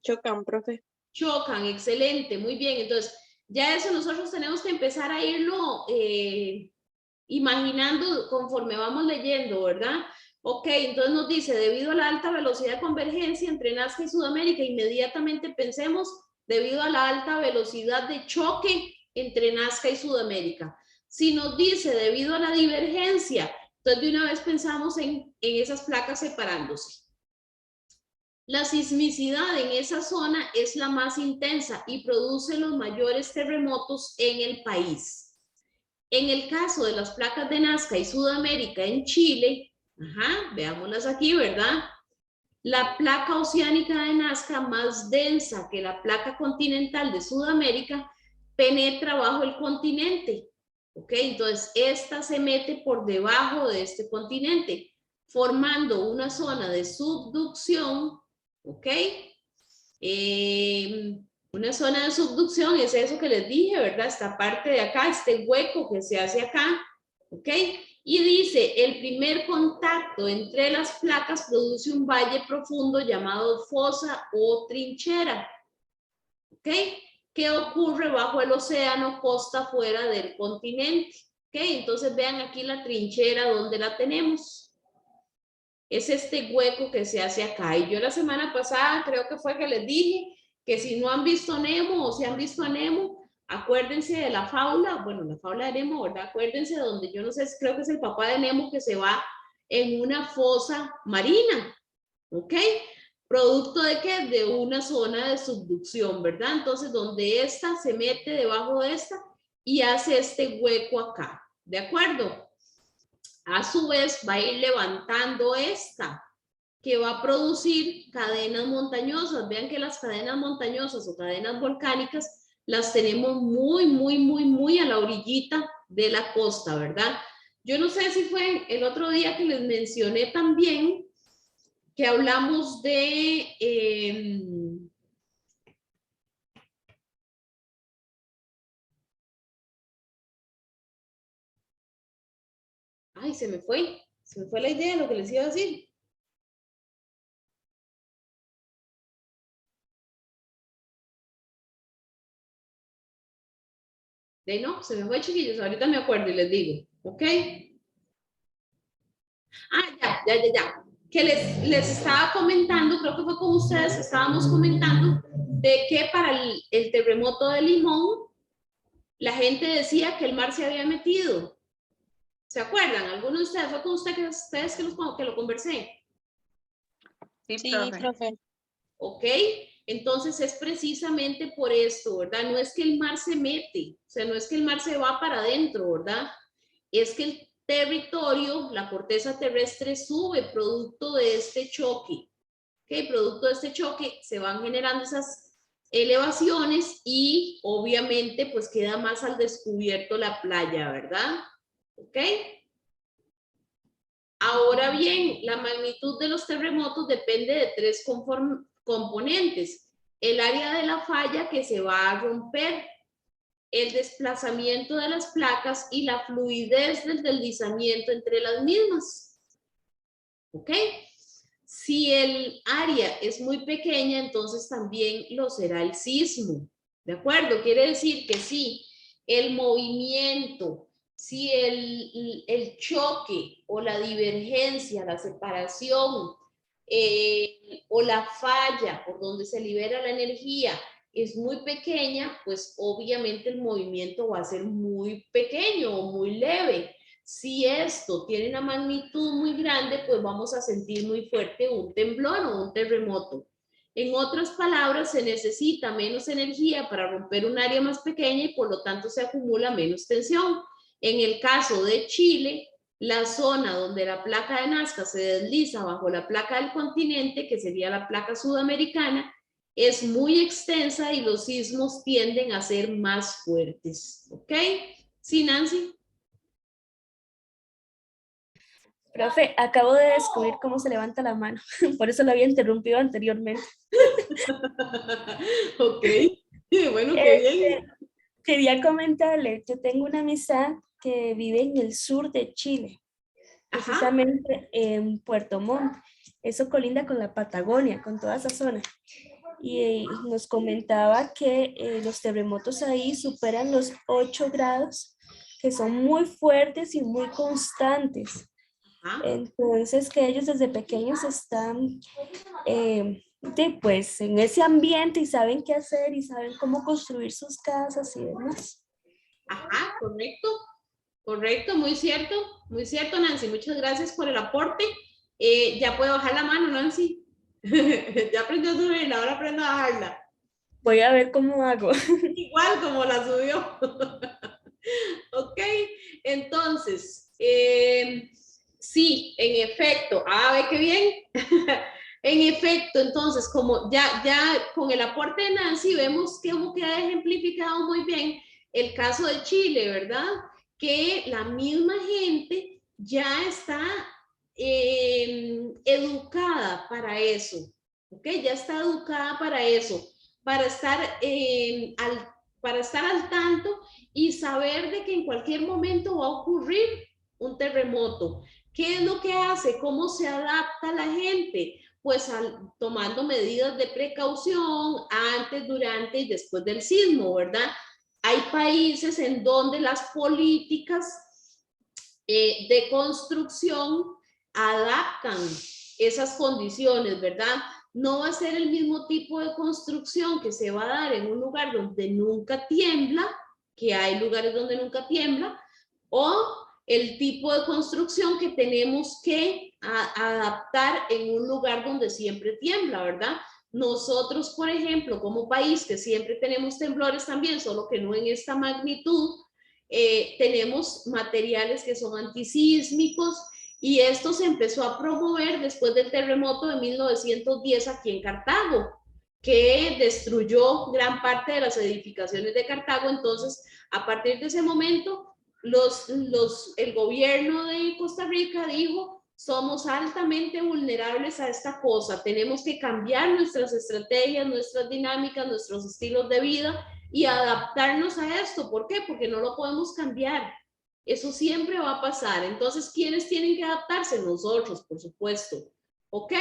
Chocan, profe. Chocan, excelente, muy bien. Entonces, ya eso nosotros tenemos que empezar a irlo imaginando conforme vamos leyendo, ¿verdad? Ok, entonces nos dice, debido a la alta velocidad de convergencia entre Nazca y Sudamérica, inmediatamente pensemos, debido a la alta velocidad de choque entre Nazca y Sudamérica. Si nos dice, debido a la divergencia, entonces de una vez pensamos en esas placas separándose. La sismicidad en esa zona es la más intensa y produce los mayores terremotos en el país. En el caso de las placas de Nazca y Sudamérica en Chile, veámoslas aquí, ¿verdad? La placa oceánica de Nazca, más densa que la placa continental de Sudamérica, penetra bajo el continente. ¿Ok? Entonces, esta se mete por debajo de este continente, formando una zona de subducción. ¿Ok? Una zona de subducción es eso que les dije, ¿verdad? Esta parte de acá, este hueco que se hace acá, ¿ok? Y dice, el primer contacto entre las placas produce un valle profundo llamado fosa o trinchera, ¿ok? ¿Qué ocurre bajo el océano, costa fuera del continente? ¿Ok? Entonces vean aquí la trinchera, ¿dónde la tenemos? Es este hueco que se hace acá. Y yo la semana pasada creo que fue que les dije que si no han visto Nemo o si han visto a Nemo, acuérdense de la faula, bueno, la faula de Nemo, ¿verdad? Acuérdense de donde yo no sé, creo que es el papá de Nemo que se va en una fosa marina, ¿ok? ¿Producto de qué? De una zona de subducción, ¿verdad? Entonces, donde esta se mete debajo de esta y hace este hueco acá, ¿de acuerdo? A su vez va a ir levantando esta, que va a producir cadenas montañosas. Vean que las cadenas montañosas o cadenas volcánicas las tenemos muy a la orillita de la costa, ¿verdad? Yo no sé si fue el otro día que les mencioné también que hablamos de ay, se me fue la idea de lo que les iba a decir. De no, se me fue, chiquillos, ahorita me acuerdo y les digo, ¿ok? Ah, ya. Que les estaba comentando, creo que fue con ustedes, estábamos comentando de que para el terremoto de Limón, la gente decía que el mar se había metido. ¿Se acuerdan? ¿Alguno de ustedes? ¿Fue con ustedes que lo conversé? Sí, profe. ¿Ok? Entonces es precisamente por esto, ¿verdad? No es que el mar se mete, o sea, no es que el mar se va para adentro, ¿verdad? Es que el territorio, la corteza terrestre sube producto de este choque. ¿Ok? Producto de este choque se van generando esas elevaciones y obviamente pues queda más al descubierto la playa, ¿verdad? ¿Ok? Ahora bien, la magnitud de los terremotos depende de tres componentes. El área de la falla que se va a romper, el desplazamiento de las placas y la fluidez del deslizamiento entre las mismas. ¿Ok? Si el área es muy pequeña, entonces también lo será el sismo. ¿De acuerdo? Quiere decir que si el movimiento, si el choque o la divergencia, la separación o la falla por donde se libera la energía es muy pequeña, pues obviamente el movimiento va a ser muy pequeño o muy leve. Si esto tiene una magnitud muy grande, pues vamos a sentir muy fuerte un temblor o un terremoto. En otras palabras, se necesita menos energía para romper un área más pequeña y por lo tanto se acumula menos tensión. En el caso de Chile, la zona donde la placa de Nazca se desliza bajo la placa del continente, que sería la placa sudamericana, es muy extensa y los sismos tienden a ser más fuertes. ¿Ok? ¿Sí, Nancy? Profe, acabo de descubrir cómo se levanta la mano. Por eso lo había interrumpido anteriormente. Ok. Bueno, qué bien. Quería comentarle, yo tengo una amistad que vive en el sur de Chile, precisamente en Puerto Montt. Eso colinda con la Patagonia, con toda esa zona. Y nos comentaba que los terremotos ahí superan los 8 grados, que son muy fuertes y muy constantes. Entonces, que ellos desde pequeños están pues en ese ambiente y saben qué hacer y saben cómo construir sus casas y demás. Ajá, correcto. Correcto, muy cierto, Nancy. Muchas gracias por el aporte. Ya puedo bajar la mano, Nancy. Ya aprendió a subirla, ahora aprendo a bajarla. Voy a ver cómo hago. Igual como la subió. Ok, entonces, sí, en efecto, ve qué bien. En efecto, entonces, como ya con el aporte de Nancy vemos que queda ejemplificado muy bien el caso de Chile, ¿verdad? Que la misma gente ya está educada para eso, ¿ok? Ya está educada para eso, para estar al tanto y saber de que en cualquier momento va a ocurrir un terremoto. ¿Qué es lo que hace? ¿Cómo se adapta la gente? Pues tomando medidas de precaución antes, durante y después del sismo, ¿verdad? Hay países en donde las políticas de construcción adaptan esas condiciones, ¿verdad? No va a ser el mismo tipo de construcción que se va a dar en un lugar donde nunca tiembla, que hay lugares donde nunca tiembla, o el tipo de construcción que tenemos que adaptar en un lugar donde siempre tiembla, ¿verdad? Nosotros, por ejemplo, como país que siempre tenemos temblores también, solo que no en esta magnitud, tenemos materiales que son antisísmicos y esto se empezó a promover después del terremoto de 1910 aquí en Cartago, que destruyó gran parte de las edificaciones de Cartago. Entonces, a partir de ese momento, el gobierno de Costa Rica dijo: somos altamente vulnerables a esta cosa, tenemos que cambiar nuestras estrategias, nuestras dinámicas, nuestros estilos de vida y adaptarnos a esto. ¿Por qué? Porque no lo podemos cambiar. Eso siempre va a pasar. Entonces, ¿quiénes tienen que adaptarse? Nosotros, por supuesto. ¿Ok?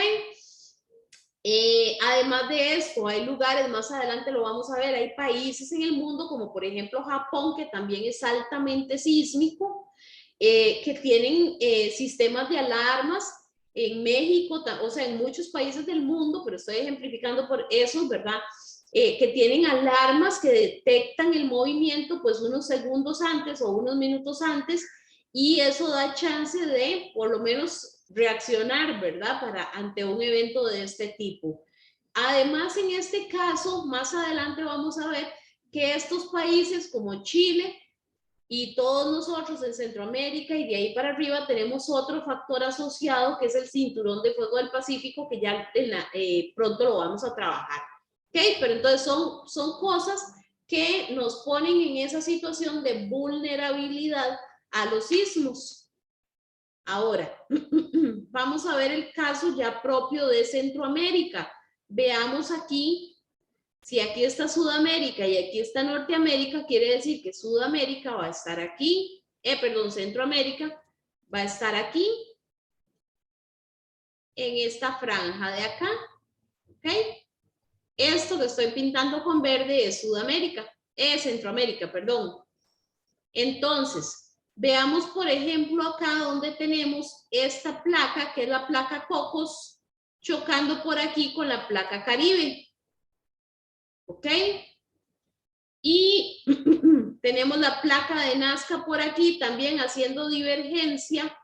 Además de esto, hay lugares, más adelante lo vamos a ver, hay países en el mundo, como por ejemplo Japón, que también es altamente sísmico, que tienen sistemas de alarmas. En México, o sea, en muchos países del mundo, pero estoy ejemplificando por eso, ¿verdad? Que tienen alarmas que detectan el movimiento pues unos segundos antes o unos minutos antes, y eso da chance de por lo menos reaccionar, ¿verdad? Ante un evento de este tipo. Además, en este caso, más adelante vamos a ver que estos países como Chile y todos nosotros en Centroamérica y de ahí para arriba tenemos otro factor asociado que es el cinturón de fuego del Pacífico, que ya pronto lo vamos a trabajar. ¿Ok? Pero entonces son cosas que nos ponen en esa situación de vulnerabilidad a los sismos. Ahora, vamos a ver el caso ya propio de Centroamérica. Veamos aquí Si aquí está Sudamérica y aquí está Norteamérica, quiere decir que Sudamérica va a estar aquí, Centroamérica va a estar aquí, en esta franja de acá, ¿ok? Esto que estoy pintando con verde es Sudamérica, es Centroamérica, perdón. Entonces, veamos por ejemplo acá donde tenemos esta placa, que es la placa Cocos, chocando por aquí con la placa Caribe. ¿Ok? Y tenemos la placa de Nazca por aquí también haciendo divergencia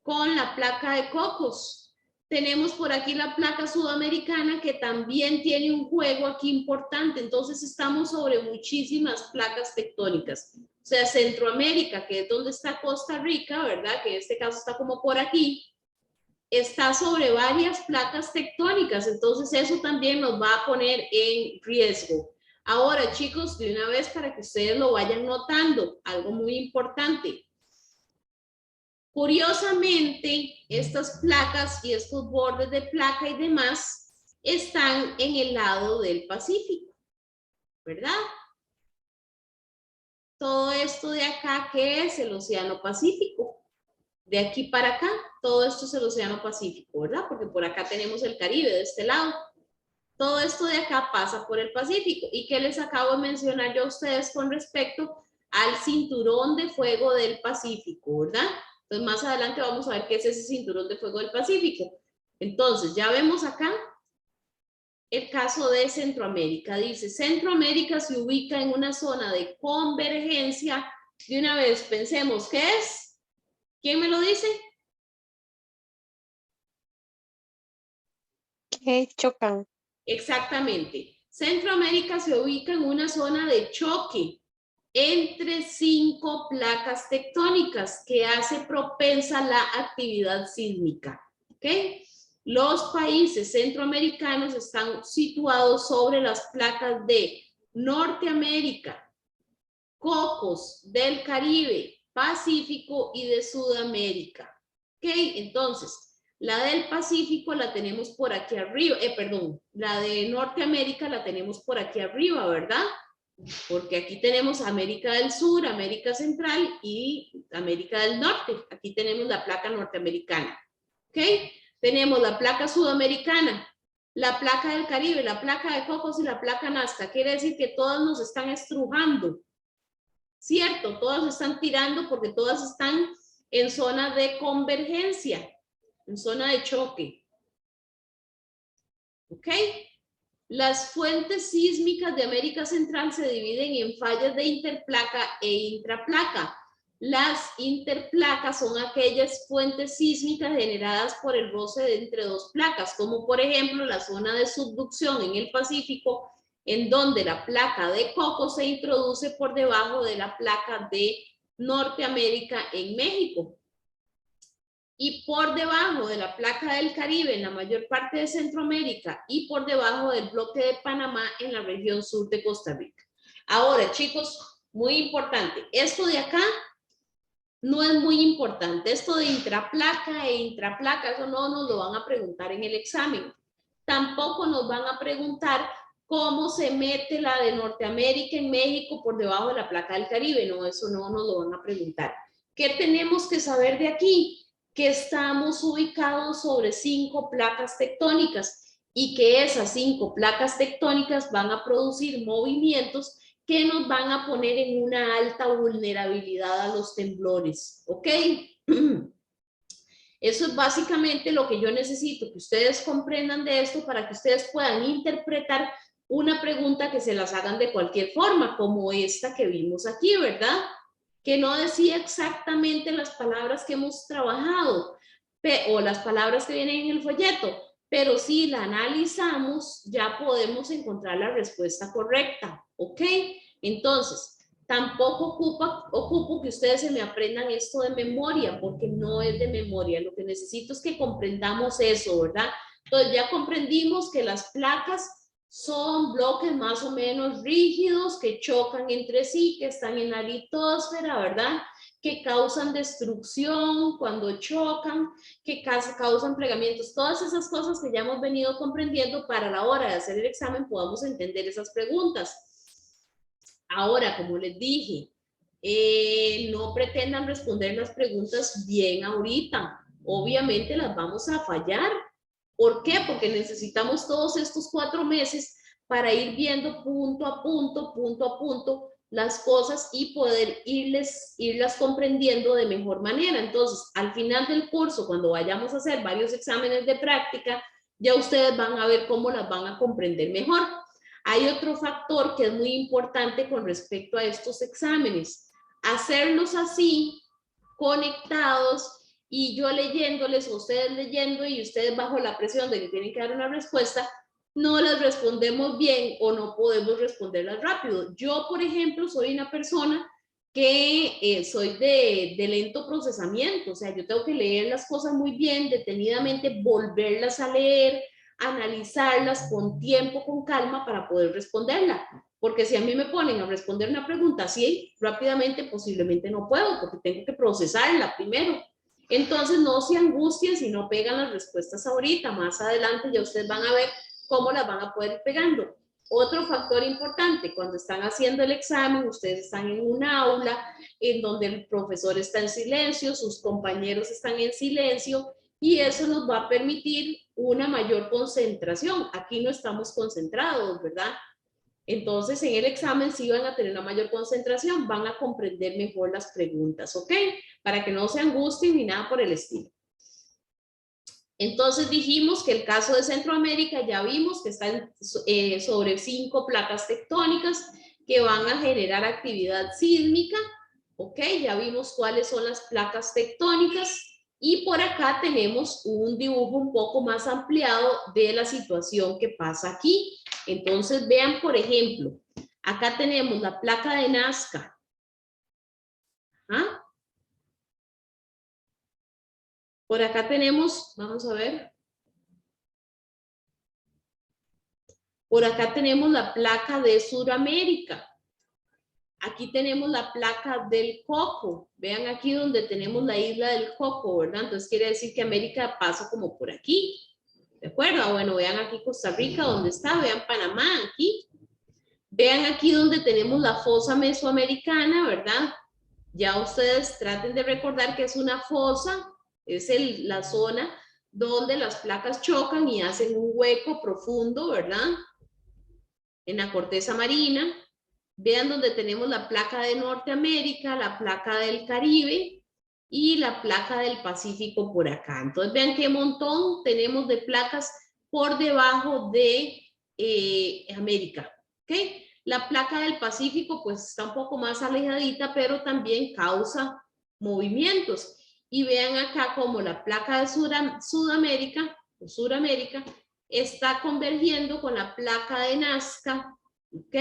con la placa de Cocos. Tenemos por aquí la placa sudamericana que también tiene un juego aquí importante. Entonces estamos sobre muchísimas placas tectónicas. O sea, Centroamérica, que es donde está Costa Rica, ¿verdad? Que en este caso está como por aquí, está sobre varias placas tectónicas. Entonces eso también nos va a poner en riesgo. Ahora, chicos, de una vez para que ustedes lo vayan notando, algo muy importante. Curiosamente, estas placas y estos bordes de placa y demás están en el lado del Pacífico, ¿verdad? Todo esto de acá, ¿qué es? El Océano Pacífico. De aquí para acá, todo esto es el Océano Pacífico, ¿verdad? Porque por acá tenemos el Caribe de este lado. Todo esto de acá pasa por el Pacífico. ¿Y qué les acabo de mencionar yo a ustedes con respecto al cinturón de fuego del Pacífico, verdad? Entonces más adelante vamos a ver qué es ese cinturón de fuego del Pacífico. Entonces ya vemos acá el caso de Centroamérica. Dice, Centroamérica se ubica en una zona de convergencia. De una vez pensemos, ¿qué es? ¿Quién me lo dice? Que chocan. Exactamente. Centroamérica se ubica en una zona de choque entre 5 placas tectónicas que hace propensa la actividad sísmica. ¿Ok? Los países centroamericanos están situados sobre las placas de Norteamérica, Cocos, del Caribe, Pacífico y de Sudamérica. ¿Ok? Entonces, la del Pacífico la tenemos por aquí arriba, la de Norteamérica la tenemos por aquí arriba, ¿verdad? Porque aquí tenemos América del Sur, América Central y América del Norte. Aquí tenemos la placa norteamericana. ¿Ok? Tenemos la placa sudamericana, la placa del Caribe, la placa de Cocos y la placa Nazca. Quiere decir que todas nos están estrujando. ¿Cierto? Todas están tirando porque todas están en zona de convergencia, en zona de choque. ¿Ok? Las fuentes sísmicas de América Central se dividen en fallas de interplaca e intraplaca. Las interplacas son aquellas fuentes sísmicas generadas por el roce entre dos placas, como por ejemplo la zona de subducción en el Pacífico, en donde la placa de Cocos se introduce por debajo de la placa de Norteamérica en México. Y por debajo de la placa del Caribe en la mayor parte de Centroamérica y por debajo del bloque de Panamá en la región sur de Costa Rica. Ahora, chicos, muy importante, esto de acá no es muy importante, esto de intraplaca e intraplaca, eso no nos lo van a preguntar en el examen. Tampoco nos van a preguntar cómo se mete la de Norteamérica en México por debajo de la placa del Caribe, no, eso no nos lo van a preguntar. ¿Qué tenemos que saber de aquí? Que estamos ubicados sobre 5 placas tectónicas y que esas 5 placas tectónicas van a producir movimientos que nos van a poner en una alta vulnerabilidad a los temblores, ¿ok? Eso es básicamente lo que yo necesito, que ustedes comprendan de esto para que ustedes puedan interpretar una pregunta que se las hagan de cualquier forma, como esta que vimos aquí, ¿verdad? Que no decía exactamente las palabras que hemos trabajado o las palabras que vienen en el folleto, pero si la analizamos ya podemos encontrar la respuesta correcta, ¿ok? Entonces, tampoco ocupo que ustedes se me aprendan esto de memoria, porque no es de memoria, lo que necesito es que comprendamos eso, ¿verdad? Entonces ya comprendimos que las placas son bloques más o menos rígidos que chocan entre sí, que están en la litosfera, ¿verdad? que causan destrucción cuando chocan, que causan plegamientos, todas esas cosas que ya hemos venido comprendiendo para la hora de hacer el examen podamos entender esas preguntas. Ahora, como les dije, no pretendan responder las preguntas bien ahorita. Obviamente las vamos a fallar. ¿Por qué? Porque necesitamos todos estos 4 meses para ir viendo punto a punto las cosas y poder irlas comprendiendo de mejor manera. Entonces, al final del curso, cuando vayamos a hacer varios exámenes de práctica, ya ustedes van a ver cómo las van a comprender mejor. Hay otro factor que es muy importante con respecto a estos exámenes. Hacerlos así, conectados, y yo leyéndoles, ustedes leyendo y ustedes bajo la presión de que tienen que dar una respuesta, no las respondemos bien o no podemos responderlas rápido. Yo, por ejemplo, soy una persona que soy de lento procesamiento, o sea, yo tengo que leer las cosas muy bien, detenidamente, volverlas a leer, analizarlas con tiempo, con calma para poder responderla. Porque si a mí me ponen a responder una pregunta así rápidamente, posiblemente no puedo, porque tengo que procesarla primero. Entonces no se angustien si no pegan las respuestas ahorita, más adelante ya ustedes van a ver cómo las van a poder ir pegando. Otro factor importante, cuando están haciendo el examen, ustedes están en un aula en donde el profesor está en silencio, sus compañeros están en silencio, y eso nos va a permitir una mayor concentración. Aquí no estamos concentrados, ¿verdad? Entonces, en el examen sí van a tener una mayor concentración, van a comprender mejor las preguntas, ¿ok? Para que no se angustien ni nada por el estilo. Entonces dijimos que el caso de Centroamérica ya vimos que está sobre 5 placas tectónicas que van a generar actividad sísmica, ¿ok? Ya vimos cuáles son las placas tectónicas. Y por acá tenemos un dibujo un poco más ampliado de la situación que pasa aquí. Entonces vean, por ejemplo, acá tenemos la placa de Nazca. ¿Ah? Por acá tenemos, vamos a ver. Por acá tenemos la placa de Sudamérica. Aquí tenemos la placa del Coco. Vean aquí donde tenemos la isla del Coco, ¿verdad? Entonces quiere decir que América pasa como por aquí. ¿De acuerdo? Bueno, vean aquí Costa Rica, donde está. Vean Panamá, aquí. Vean aquí donde tenemos la fosa mesoamericana, ¿verdad? Ya ustedes traten de recordar que es una fosa, es la zona donde las placas chocan y hacen un hueco profundo, ¿verdad? En la corteza marina. Vean donde tenemos la placa de Norteamérica, la placa del Caribe y la placa del Pacífico por acá. Entonces vean qué montón tenemos de placas por debajo de América, ¿ok? La placa del Pacífico pues está un poco más alejadita, pero también causa movimientos. Y vean acá como la placa de Sudamérica o Suramérica está convergiendo con la placa de Nazca, ¿ok?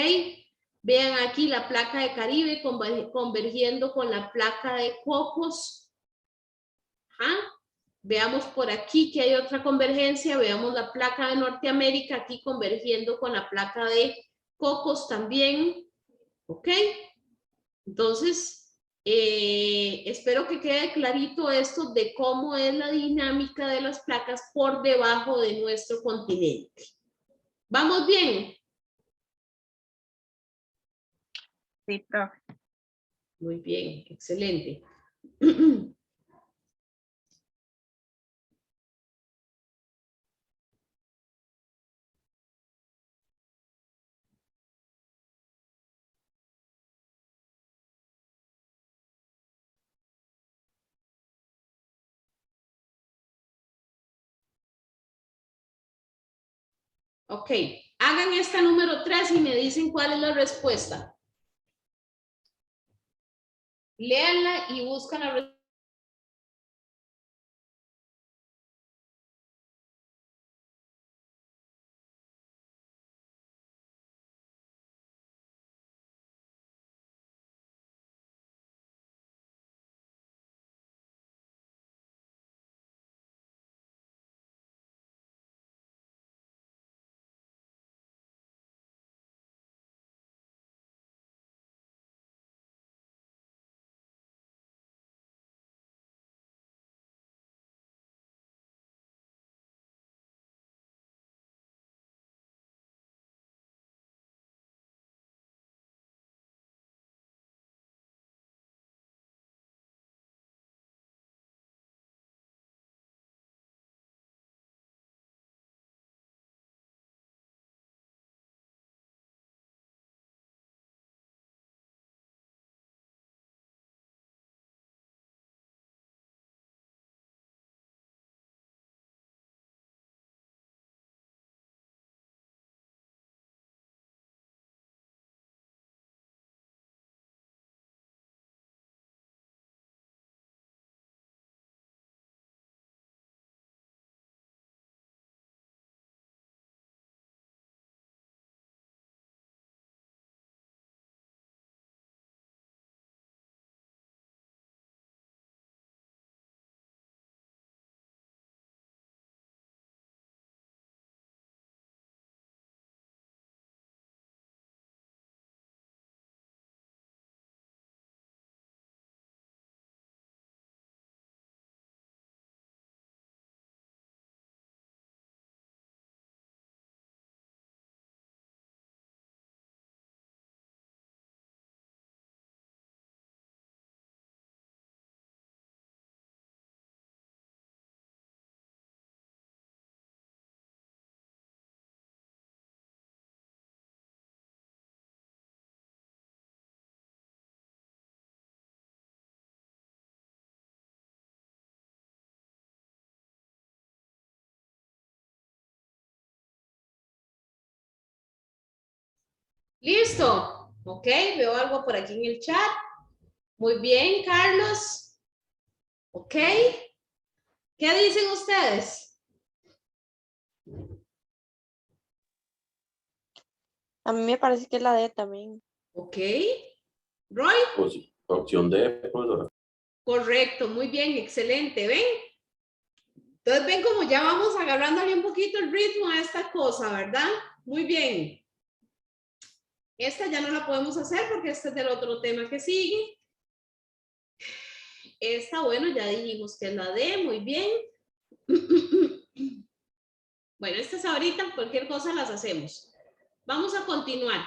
Vean aquí la placa de Caribe convergiendo con la placa de Cocos. ¿Ah? Veamos por aquí que hay otra convergencia. Veamos la placa de Norteamérica aquí convergiendo con la placa de Cocos también. ¿Ok? Entonces, espero que quede clarito esto de cómo es la dinámica de las placas por debajo de nuestro continente. ¿Vamos bien? Sí, profe. Muy bien, excelente. Ok, hagan esta número 3 y me dicen cuál es la respuesta. Léanla y buscan la respuesta. ¿Listo? Ok, veo algo por aquí en el chat. Muy bien, Carlos. Ok. ¿Qué dicen ustedes? A mí me parece que es la D también. Ok. Roy. Opción D, profesora. Correcto, muy bien, excelente. ¿Ven? Entonces ven como ya vamos agarrándole un poquito el ritmo a esta cosa, ¿verdad? Muy bien. Esta ya no la podemos hacer porque este es del otro tema que sigue. Esta, bueno, ya dijimos que es la D, muy bien. Bueno, esta es ahorita, cualquier cosa las hacemos. Vamos a continuar.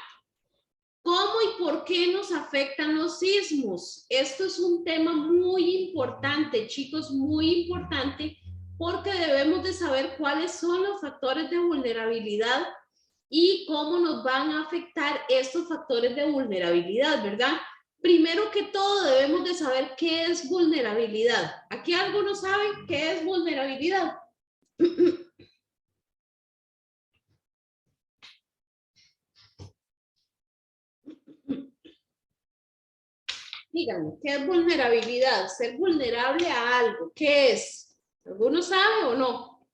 ¿Cómo y por qué nos afectan los sismos? Esto es un tema muy importante, chicos, muy importante, porque debemos de saber cuáles son los factores de vulnerabilidad y cómo nos van a afectar estos factores de vulnerabilidad, ¿verdad? Primero que todo debemos de saber qué es vulnerabilidad. ¿Aquí algunos saben qué es vulnerabilidad? Díganme, ¿qué es vulnerabilidad? Ser vulnerable a algo, ¿qué es? ¿Alguno sabe o no?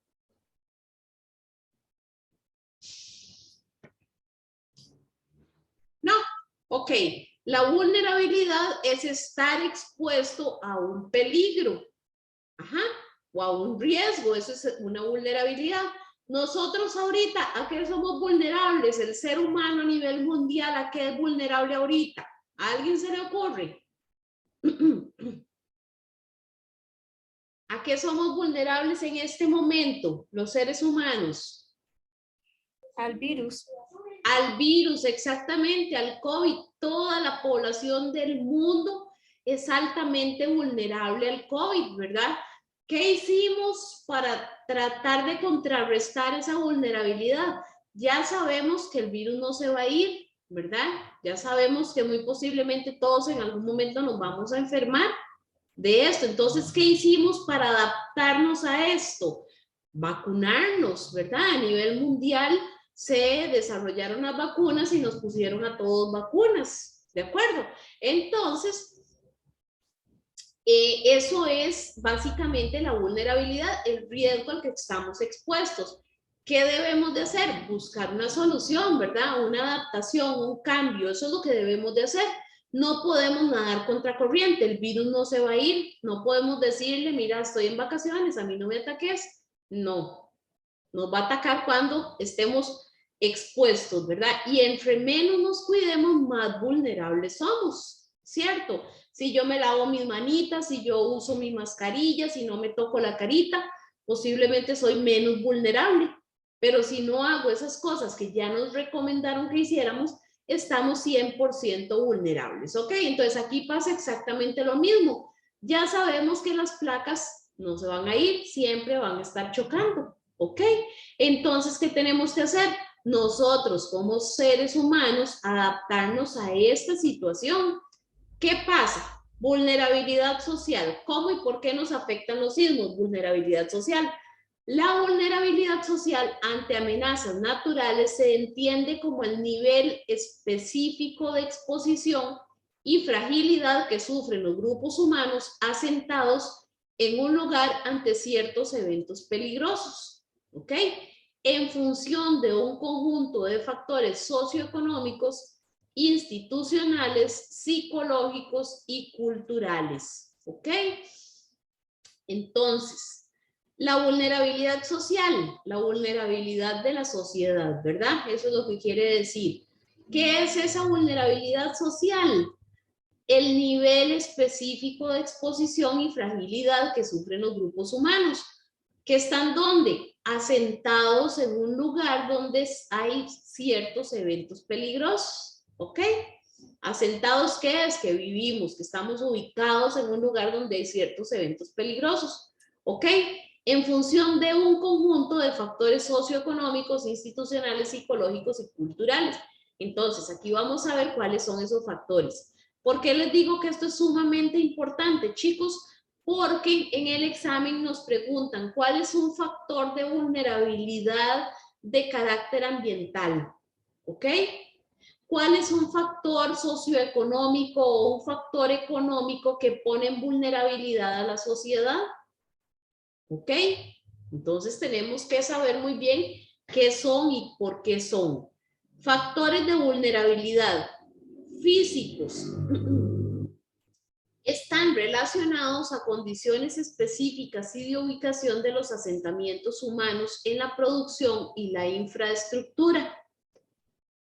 No, ok. La vulnerabilidad es estar expuesto a un peligro, ajá, o a un riesgo, eso es una vulnerabilidad. Nosotros ahorita, ¿a qué somos vulnerables? El ser humano a nivel mundial, ¿a qué es vulnerable ahorita? ¿A alguien se le ocurre? ¿A qué somos vulnerables en este momento, los seres humanos? Al virus. Al virus, exactamente, al COVID. Toda la población del mundo es altamente vulnerable al COVID, ¿verdad? ¿Qué hicimos para tratar de contrarrestar esa vulnerabilidad? Ya sabemos que el virus no se va a ir, ¿verdad? Ya sabemos que muy posiblemente todos en algún momento nos vamos a enfermar de esto. Entonces, ¿qué hicimos para adaptarnos a esto? Vacunarnos, ¿verdad? A nivel mundial se desarrollaron las vacunas y nos pusieron a todos vacunas, ¿de acuerdo? Entonces, eso es básicamente la vulnerabilidad, el riesgo al que estamos expuestos. ¿Qué debemos de hacer? Buscar una solución, ¿verdad? Una adaptación, un cambio, eso es lo que debemos de hacer. No podemos nadar contra corriente, el virus no se va a ir, no podemos decirle, mira, estoy en vacaciones, a mí no me ataques. No, nos va a atacar cuando estemos expuestos, ¿verdad? Y entre menos nos cuidemos, más vulnerables somos, ¿cierto? Si yo me lavo mis manitas, si yo uso mi mascarilla, si no me toco la carita, posiblemente soy menos vulnerable. Pero si no hago esas cosas que ya nos recomendaron que hiciéramos, estamos 100% vulnerables, ¿ok? Entonces aquí pasa exactamente lo mismo. Ya sabemos que las placas no se van a ir, siempre van a estar chocando, ¿ok? Entonces, ¿qué tenemos que hacer? Nosotros como seres humanos adaptarnos a esta situación. ¿Qué pasa? Vulnerabilidad social. ¿Cómo y por qué nos afectan los sismos? Vulnerabilidad social. La vulnerabilidad social ante amenazas naturales se entiende como el nivel específico de exposición y fragilidad que sufren los grupos humanos asentados en un lugar ante ciertos eventos peligrosos. ¿Ok? En función de un conjunto de factores socioeconómicos, institucionales, psicológicos y culturales. ¿Ok? Entonces, la vulnerabilidad social, la vulnerabilidad de la sociedad, ¿verdad? Eso es lo que quiere decir. ¿Qué es esa vulnerabilidad social? El nivel específico de exposición y fragilidad que sufren los grupos humanos, que están ¿dónde? Asentados en un lugar donde hay ciertos eventos peligrosos, ¿ok? Asentados, ¿qué es? Que vivimos, que estamos ubicados en un lugar donde hay ciertos eventos peligrosos, ¿ok? En función de un conjunto de factores socioeconómicos, institucionales, psicológicos y culturales. Entonces, aquí vamos a ver cuáles son esos factores. ¿Por qué les digo que esto es sumamente importante, chicos? Porque en el examen nos preguntan cuál es un factor de vulnerabilidad de carácter ambiental, ¿ok? ¿cuál es un factor socioeconómico o un factor económico que pone en vulnerabilidad a la sociedad? ¿Ok? Entonces tenemos que saber muy bien qué son y por qué son. Factores de vulnerabilidad físicos están relacionados a condiciones específicas y de ubicación de los asentamientos humanos en la producción y la infraestructura.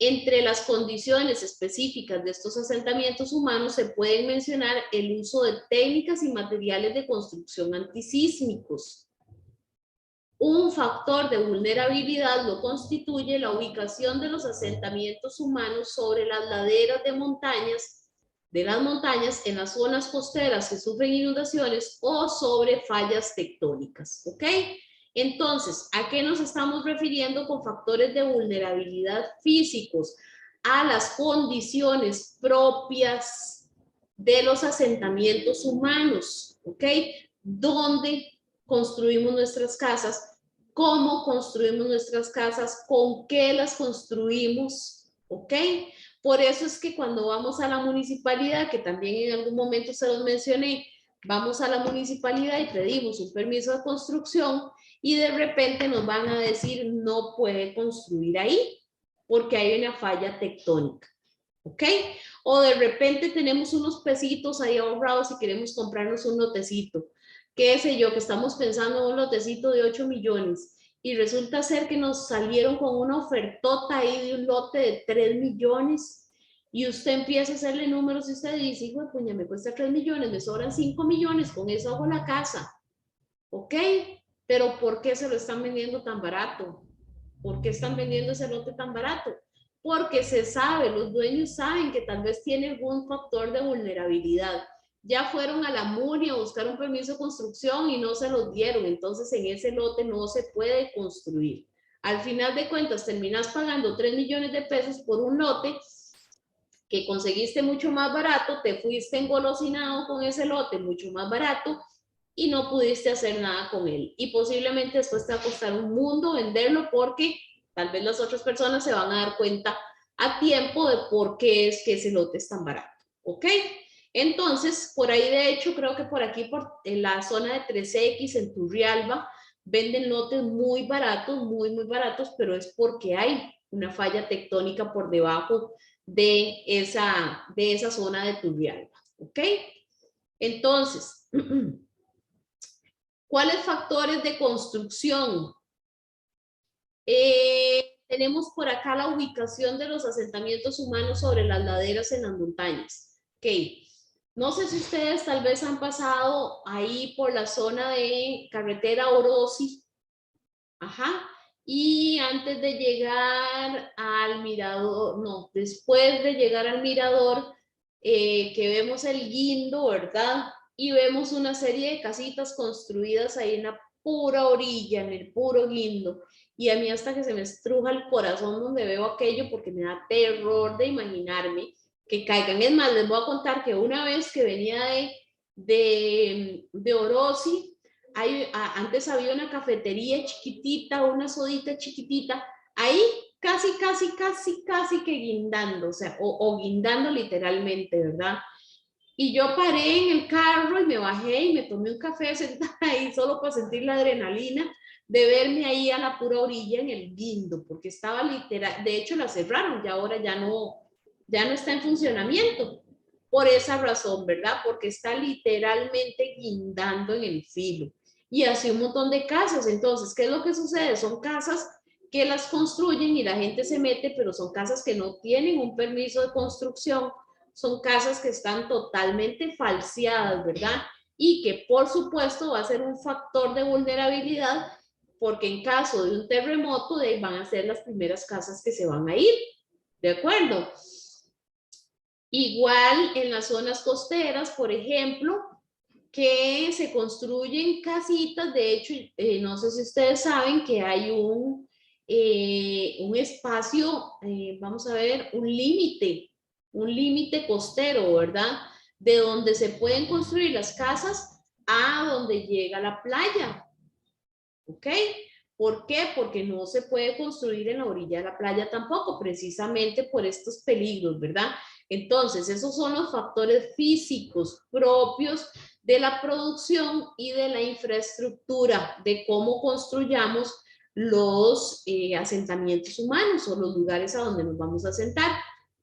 Entre las condiciones específicas de estos asentamientos humanos se pueden mencionar el uso de técnicas y materiales de construcción antisísmicos. Un factor de vulnerabilidad lo constituye la ubicación de los asentamientos humanos sobre las laderas de las montañas en las zonas costeras que sufren inundaciones o sobre fallas tectónicas, ¿ok? Entonces, ¿a qué nos estamos refiriendo con factores de vulnerabilidad físicos? A las condiciones propias de los asentamientos humanos, ¿ok? Donde construimos nuestras casas, cómo construimos nuestras casas, con qué las construimos, ¿ok? Por eso es que cuando vamos a la municipalidad, que también en algún momento se los mencioné, vamos a la municipalidad y pedimos un permiso de construcción y de repente nos van a decir no puede construir ahí porque hay una falla tectónica, ¿ok? O de repente tenemos unos pesitos ahí ahorrados y queremos comprarnos un lotecito, qué sé yo, que estamos pensando en un lotecito de 8 millones y resulta ser que nos salieron con una ofertota ahí de un lote de 3 millones y usted empieza a hacerle números y usted dice, hijo de puña, me cuesta 3 millones, me sobran 5 millones, con eso hago la casa, ¿ok? Pero ¿por qué se lo están vendiendo tan barato? ¿Por qué están vendiendo ese lote tan barato? Porque se sabe, los dueños saben que tal vez tiene algún factor de vulnerabilidad. Ya fueron a la MUNI a buscar un permiso de construcción y no se los dieron, entonces en ese lote no se puede construir. Al final de cuentas terminas pagando 3 millones de pesos por un lote que conseguiste mucho más barato, te fuiste engolosinado con ese lote mucho más barato y no pudiste hacer nada con él. Y posiblemente después te va a costar un mundo venderlo porque tal vez las otras personas se van a dar cuenta a tiempo de por qué es que ese lote es tan barato, ¿ok? Entonces, por ahí de hecho, creo que por aquí, en la zona de 3X, en Turrialba, venden lotes muy baratos, muy baratos, pero es porque hay una falla tectónica por debajo de esa zona de Turrialba, ¿ok? Entonces, ¿cuáles factores de construcción? Tenemos por acá la ubicación de los asentamientos humanos sobre las laderas en las montañas. Ok, no sé si ustedes tal vez han pasado ahí por la zona de carretera Orosi. Ajá. Y antes de llegar al mirador, no, después de llegar al mirador, que vemos el guindo, ¿verdad? Y vemos una serie de casitas construidas ahí en la pura orilla, en el puro guindo. Y a mí hasta que se me estruja el corazón donde veo aquello porque me da terror de imaginarme que caigan. Es más, les voy a contar que una vez que venía de Orosi, antes había una cafetería chiquitita, una sodita chiquitita, ahí casi que guindando, o sea, o guindando literalmente, ¿verdad? Y yo paré en el carro y me bajé y me tomé un café sentada ahí solo para sentir la adrenalina de verme ahí a la pura orilla en el guindo, porque estaba literal, de hecho la cerraron, ya ahora ya no está en funcionamiento, por esa razón, ¿verdad? Porque está literalmente guindando en el filo. Y así un montón de casas. Entonces, ¿qué es lo que sucede? Son casas que las construyen y la gente se mete, pero son casas que no tienen un permiso de construcción, son casas que están totalmente falseadas, ¿verdad? Y que por supuesto va a ser un factor de vulnerabilidad, porque en caso de un terremoto van a ser las primeras casas que se van a ir, ¿de acuerdo? Igual en las zonas costeras, por ejemplo, que se construyen casitas, de hecho, no sé si ustedes saben que hay un espacio, vamos a ver, un límite costero, ¿verdad? De donde se pueden construir las casas a donde llega la playa, ¿ok? ¿Por qué? Porque no se puede construir en la orilla de la playa tampoco, precisamente por estos peligros, ¿verdad? Entonces, esos son los factores físicos propios de la producción y de la infraestructura, de cómo construyamos los asentamientos humanos o los lugares a donde nos vamos a asentar.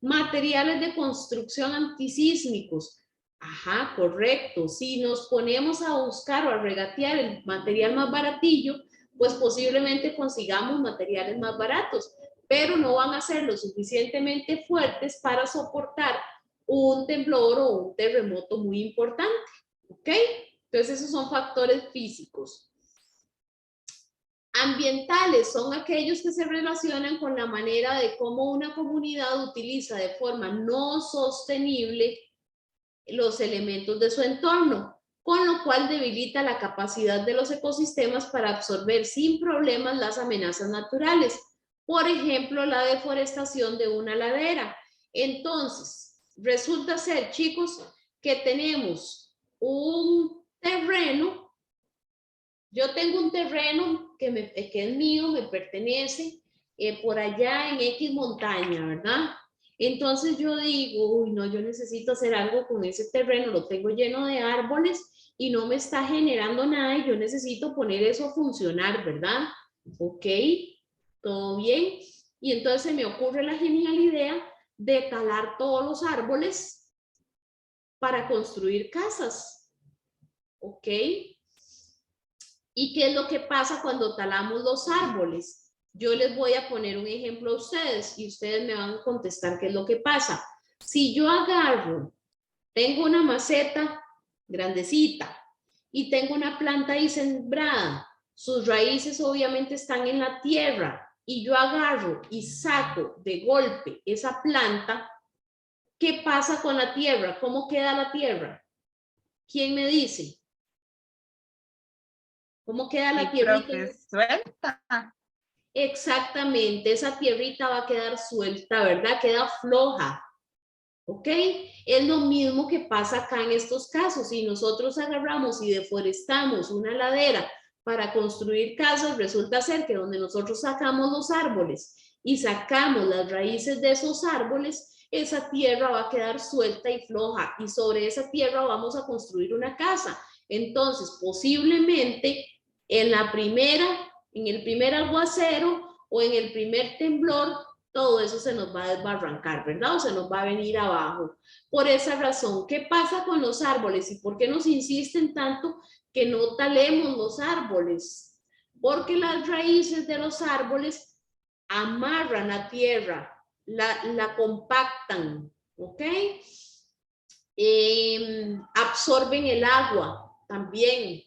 Materiales de construcción antisísmicos. Ajá, correcto. Si nos ponemos a buscar o a regatear el material más baratillo, pues posiblemente consigamos materiales más baratos, pero no van a ser lo suficientemente fuertes para soportar un temblor o un terremoto muy importante. ¿Ok? Entonces esos son factores físicos. Ambientales son aquellos que se relacionan con la manera de cómo una comunidad utiliza de forma no sostenible los elementos de su entorno, con lo cual debilita la capacidad de los ecosistemas para absorber sin problemas las amenazas naturales. Por ejemplo, la deforestación de una ladera. Entonces, resulta ser, chicos, que tenemos un terreno. Yo tengo un terreno que es mío, me pertenece, por allá en X montaña, ¿verdad? Entonces yo digo, uy, no, yo necesito hacer algo con ese terreno, lo tengo lleno de árboles y no me está generando nada y yo necesito poner eso a funcionar, ¿verdad? Ok, todo bien. Y entonces se me ocurre la genial idea de talar todos los árboles para construir casas. Ok. ¿Y qué es lo que pasa cuando talamos los árboles? Yo les voy a poner un ejemplo a ustedes y ustedes me van a contestar qué es lo que pasa. Si yo agarro, tengo una maceta grandecita y tengo una planta ahí sembrada, sus raíces obviamente están en la tierra y yo agarro y saco de golpe esa planta, ¿qué pasa con la tierra? ¿Cómo queda la tierra? ¿Quién me dice? ¿Cómo queda la tierrita? Profe, suelta. Exactamente, esa tierrita va a quedar suelta, ¿verdad? Queda floja, ¿ok? Es lo mismo que pasa acá en estos casos. Si nosotros agarramos y deforestamos una ladera para construir casas, resulta ser que donde nosotros sacamos los árboles y sacamos las raíces de esos árboles, esa tierra va a quedar suelta y floja y sobre esa tierra vamos a construir una casa. Entonces, posiblemente en el primer aguacero o en el primer temblor, todo eso se nos va a desbarrancar, ¿verdad? O se nos va a venir abajo. Por esa razón, ¿qué pasa con los árboles y por qué nos insisten tanto que no talemos los árboles? Porque las raíces de los árboles amarran la tierra, la compactan, ¿ok? Absorben el agua también.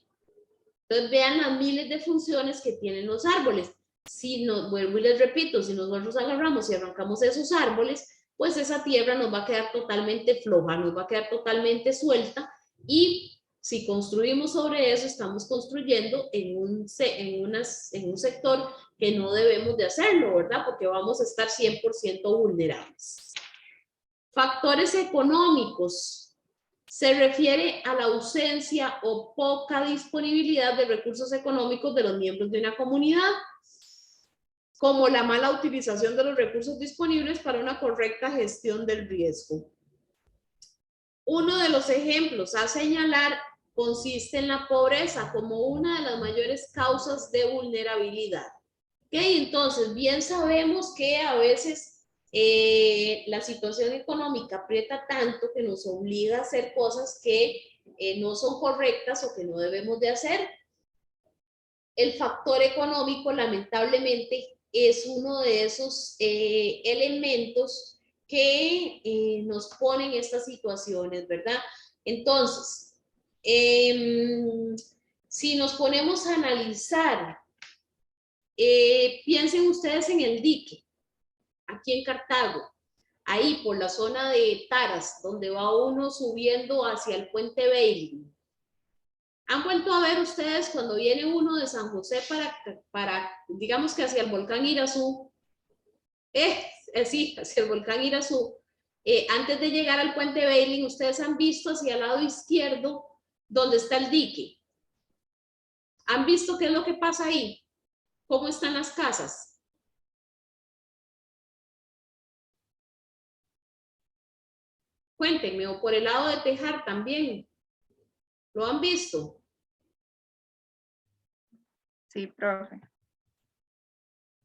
Entonces vean las miles de funciones que tienen los árboles. Si no, vuelvo y les repito, si nosotros agarramos y arrancamos esos árboles, pues esa tierra nos va a quedar totalmente floja, nos va a quedar totalmente suelta y si construimos sobre eso, estamos construyendo en un sector que no debemos de hacerlo, ¿verdad? Porque vamos a estar 100% vulnerables. Factores económicos. Se refiere a la ausencia o poca disponibilidad de recursos económicos de los miembros de una comunidad, como la mala utilización de los recursos disponibles para una correcta gestión del riesgo. Uno de los ejemplos a señalar consiste en la pobreza como una de las mayores causas de vulnerabilidad. ¿Ok? Entonces, bien sabemos que a veces la situación económica aprieta tanto que nos obliga a hacer cosas que no son correctas o que no debemos de hacer. El factor económico, lamentablemente, es uno de esos elementos que nos ponen estas situaciones, ¿verdad? Entonces, si nos ponemos a analizar, piensen ustedes en el dique, aquí en Cartago, ahí por la zona de Taras, donde va uno subiendo hacia el puente Bailey. ¿Han vuelto a ver ustedes cuando viene uno de San José para digamos que hacia el volcán Irazú? Sí, hacia el volcán Irazú. Antes de llegar al puente Bailey, ustedes han visto hacia el lado izquierdo donde está el dique. ¿Han visto qué es lo que pasa ahí? ¿Cómo están las casas? Cuéntenme, o por el lado de tejar también. ¿Lo han visto? Sí, profe.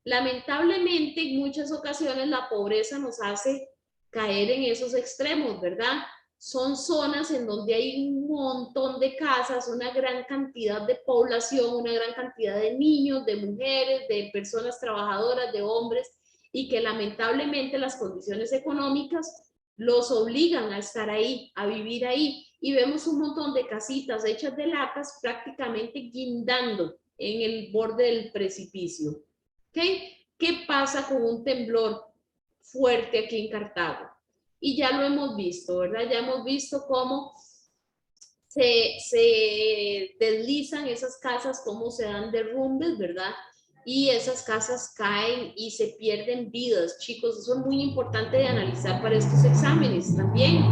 Lamentablemente, en muchas ocasiones la pobreza nos hace caer en esos extremos, ¿verdad? Son zonas en donde hay un montón de casas, una gran cantidad de población, una gran cantidad de niños, de mujeres, de personas trabajadoras, de hombres, y que lamentablemente las condiciones económicas los obligan a estar ahí, a vivir ahí. Y vemos un montón de casitas hechas de latas prácticamente guindando en el borde del precipicio. ¿Ok? ¿Qué pasa con un temblor fuerte aquí en Cartago? Y ya lo hemos visto, ¿verdad? Ya hemos visto cómo se deslizan esas casas, cómo se dan derrumbes, ¿verdad? Y esas casas caen y se pierden vidas, chicos. Eso es muy importante de analizar para estos exámenes también.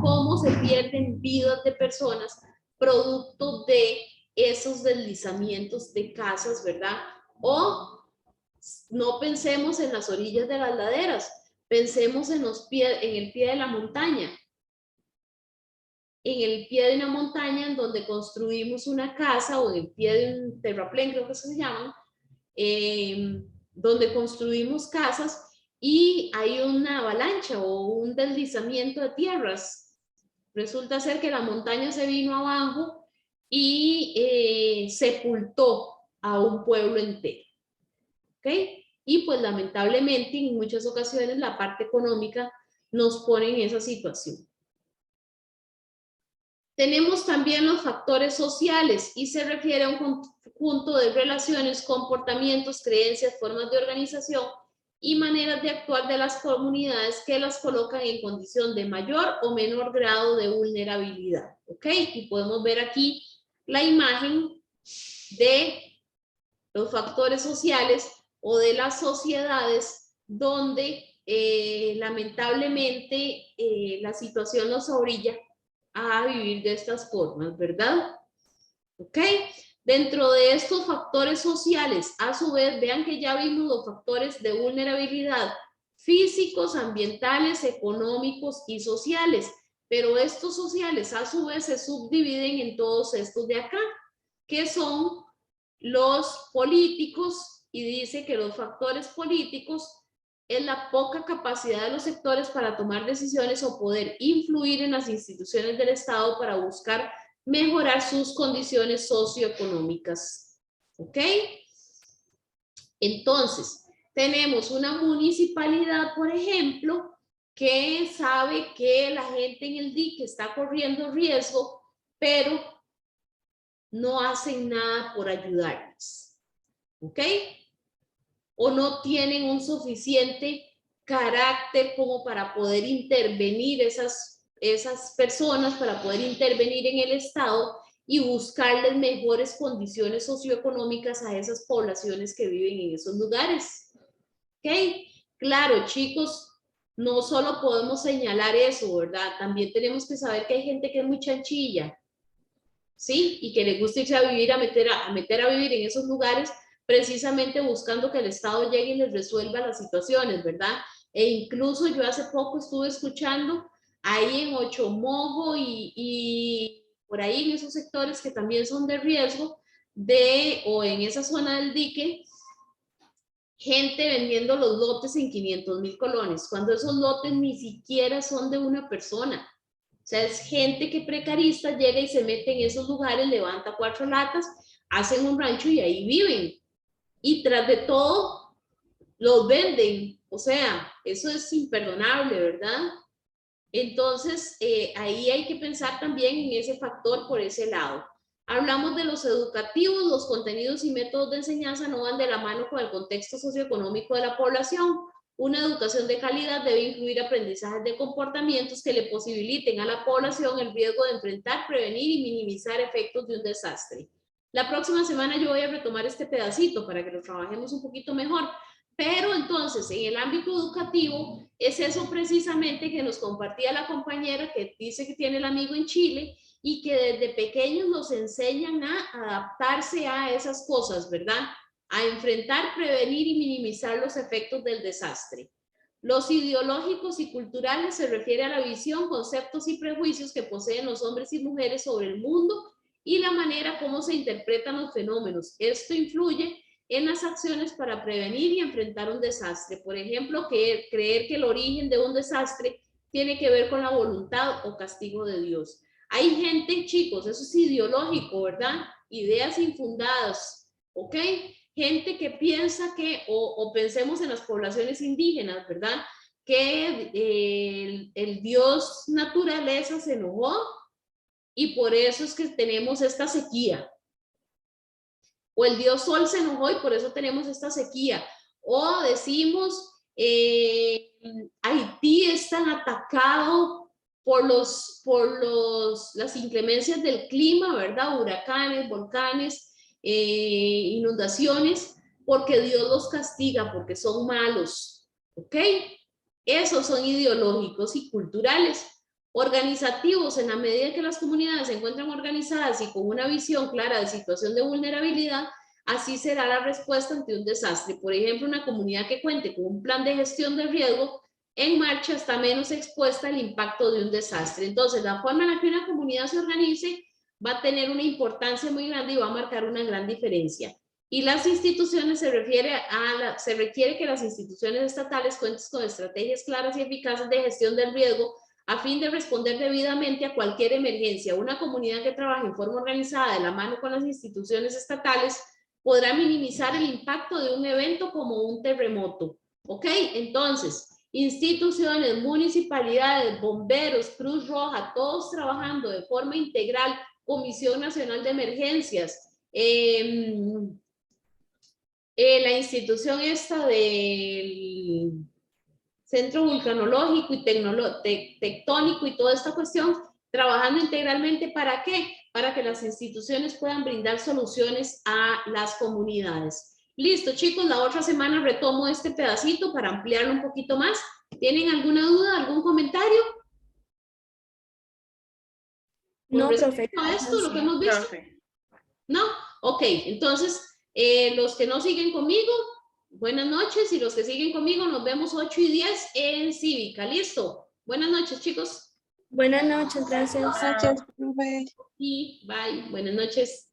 Cómo se pierden vidas de personas producto de esos deslizamientos de casas, ¿verdad? O no pensemos en las orillas de las laderas, pensemos en el pie de la montaña. En el pie de una montaña en donde construimos una casa, o en el pie de un terraplén, creo que se llaman, donde construimos casas y hay una avalancha o un deslizamiento de tierras. Resulta ser que la montaña se vino abajo y sepultó a un pueblo entero. ¿Ok? Y pues lamentablemente en muchas ocasiones la parte económica nos pone en esa situación. Tenemos también los factores sociales y se refiere a un conjunto de relaciones, comportamientos, creencias, formas de organización y maneras de actuar de las comunidades que las colocan en condición de mayor o menor grado de vulnerabilidad. ¿Ok? Y podemos ver aquí la imagen de los factores sociales o de las sociedades donde lamentablemente la situación nos orilla a vivir de estas formas, ¿verdad? ¿Ok? Dentro de estos factores sociales, a su vez, vean que ya vimos los factores de vulnerabilidad físicos, ambientales, económicos y sociales, pero estos sociales a su vez se subdividen en todos estos de acá, que son los políticos, y dice que los factores políticos es la poca capacidad de los sectores para tomar decisiones o poder influir en las instituciones del Estado para buscar mejorar sus condiciones socioeconómicas. ¿Ok? Entonces, tenemos una municipalidad, por ejemplo, que sabe que la gente en el dique está corriendo riesgo, pero no hacen nada por ayudarles. ¿Ok? O no tienen un suficiente carácter como para poder intervenir esas personas, para poder intervenir en el Estado y buscarles mejores condiciones socioeconómicas a esas poblaciones que viven en esos lugares. ¿Ok? Claro, chicos, no solo podemos señalar eso, ¿verdad? También tenemos que saber que hay gente que es muy chanchilla, ¿sí? Y que le gusta irse a vivir, a meter a vivir en esos lugares, precisamente buscando que el Estado llegue y les resuelva las situaciones, ¿verdad? E incluso yo hace poco estuve escuchando ahí en Ochomogo y por ahí en esos sectores que también son de riesgo, o en esa zona del dique, gente vendiendo los lotes en 500,000 colones, cuando esos lotes ni siquiera son de una persona. O sea, es gente que precarista llega y se mete en esos lugares, levanta 4 latas, hacen un rancho y ahí viven. Y tras de todo, los venden. O sea, eso es imperdonable, ¿verdad? Entonces, ahí hay que pensar también en ese factor por ese lado. Hablamos de los educativos, los contenidos y métodos de enseñanza no van de la mano con el contexto socioeconómico de la población. Una educación de calidad debe incluir aprendizajes de comportamientos que le posibiliten a la población el riesgo de enfrentar, prevenir y minimizar efectos de un desastre. La próxima semana yo voy a retomar este pedacito para que lo trabajemos un poquito mejor. Pero entonces, en el ámbito educativo, es eso precisamente que nos compartía la compañera que dice que tiene el amigo en Chile y que desde pequeños nos enseñan a adaptarse a esas cosas, ¿verdad? a enfrentar, prevenir y minimizar los efectos del desastre. Los ideológicos y culturales se refiere a la visión, conceptos y prejuicios que poseen los hombres y mujeres sobre el mundo y la manera como se interpretan los fenómenos. Esto influye en las acciones para prevenir y enfrentar un desastre. Por ejemplo, creer que el origen de un desastre tiene que ver con la voluntad o castigo de Dios. Hay gente, chicos, eso es ideológico, ¿verdad? Ideas infundadas, ¿ok? Gente que piensa que, o pensemos en las poblaciones indígenas, ¿verdad? Que el Dios naturaleza se enojó y por eso es que tenemos esta sequía. O el Dios Sol se enojó y por eso tenemos esta sequía. O decimos, Haití es tan atacado por las inclemencias del clima, ¿verdad? Huracanes, volcanes, inundaciones, porque Dios los castiga, porque son malos, ¿ok? Esos son ideológicos y culturales. Organizativos, en la medida que las comunidades se encuentran organizadas y con una visión clara de situación de vulnerabilidad, así será la respuesta ante un desastre. Por ejemplo, una comunidad que cuente con un plan de gestión de riesgo en marcha está menos expuesta al impacto de un desastre. Entonces, la forma en la que una comunidad se organice va a tener una importancia muy grande y va a marcar una gran diferencia. Y las instituciones se requiere que las instituciones estatales cuenten con estrategias claras y eficaces de gestión del riesgo a fin de responder debidamente a cualquier emergencia. Una comunidad que trabaje en forma organizada de la mano con las instituciones estatales podrá minimizar el impacto de un evento como un terremoto. ¿Ok? Entonces, instituciones, municipalidades, bomberos, Cruz Roja, todos trabajando de forma integral, Comisión Nacional de Emergencias, la institución esta del Centro Vulcanológico y Tectónico y toda esta cuestión, trabajando integralmente, ¿para qué? Para que las instituciones puedan brindar soluciones a las comunidades. Listo, chicos, la otra semana retomo este pedacito para ampliarlo un poquito más. ¿Tienen alguna duda, algún comentario? No, profe. ¿A esto, lo que hemos visto? Profe. ¿No? Ok, entonces, los que no siguen conmigo, buenas noches, y los que siguen conmigo, nos vemos 8 y 10 en Cívica. ¿Listo? Buenas noches, chicos. Buenas noches, gracias. Muchas gracias, profe. Y bye. Buenas noches.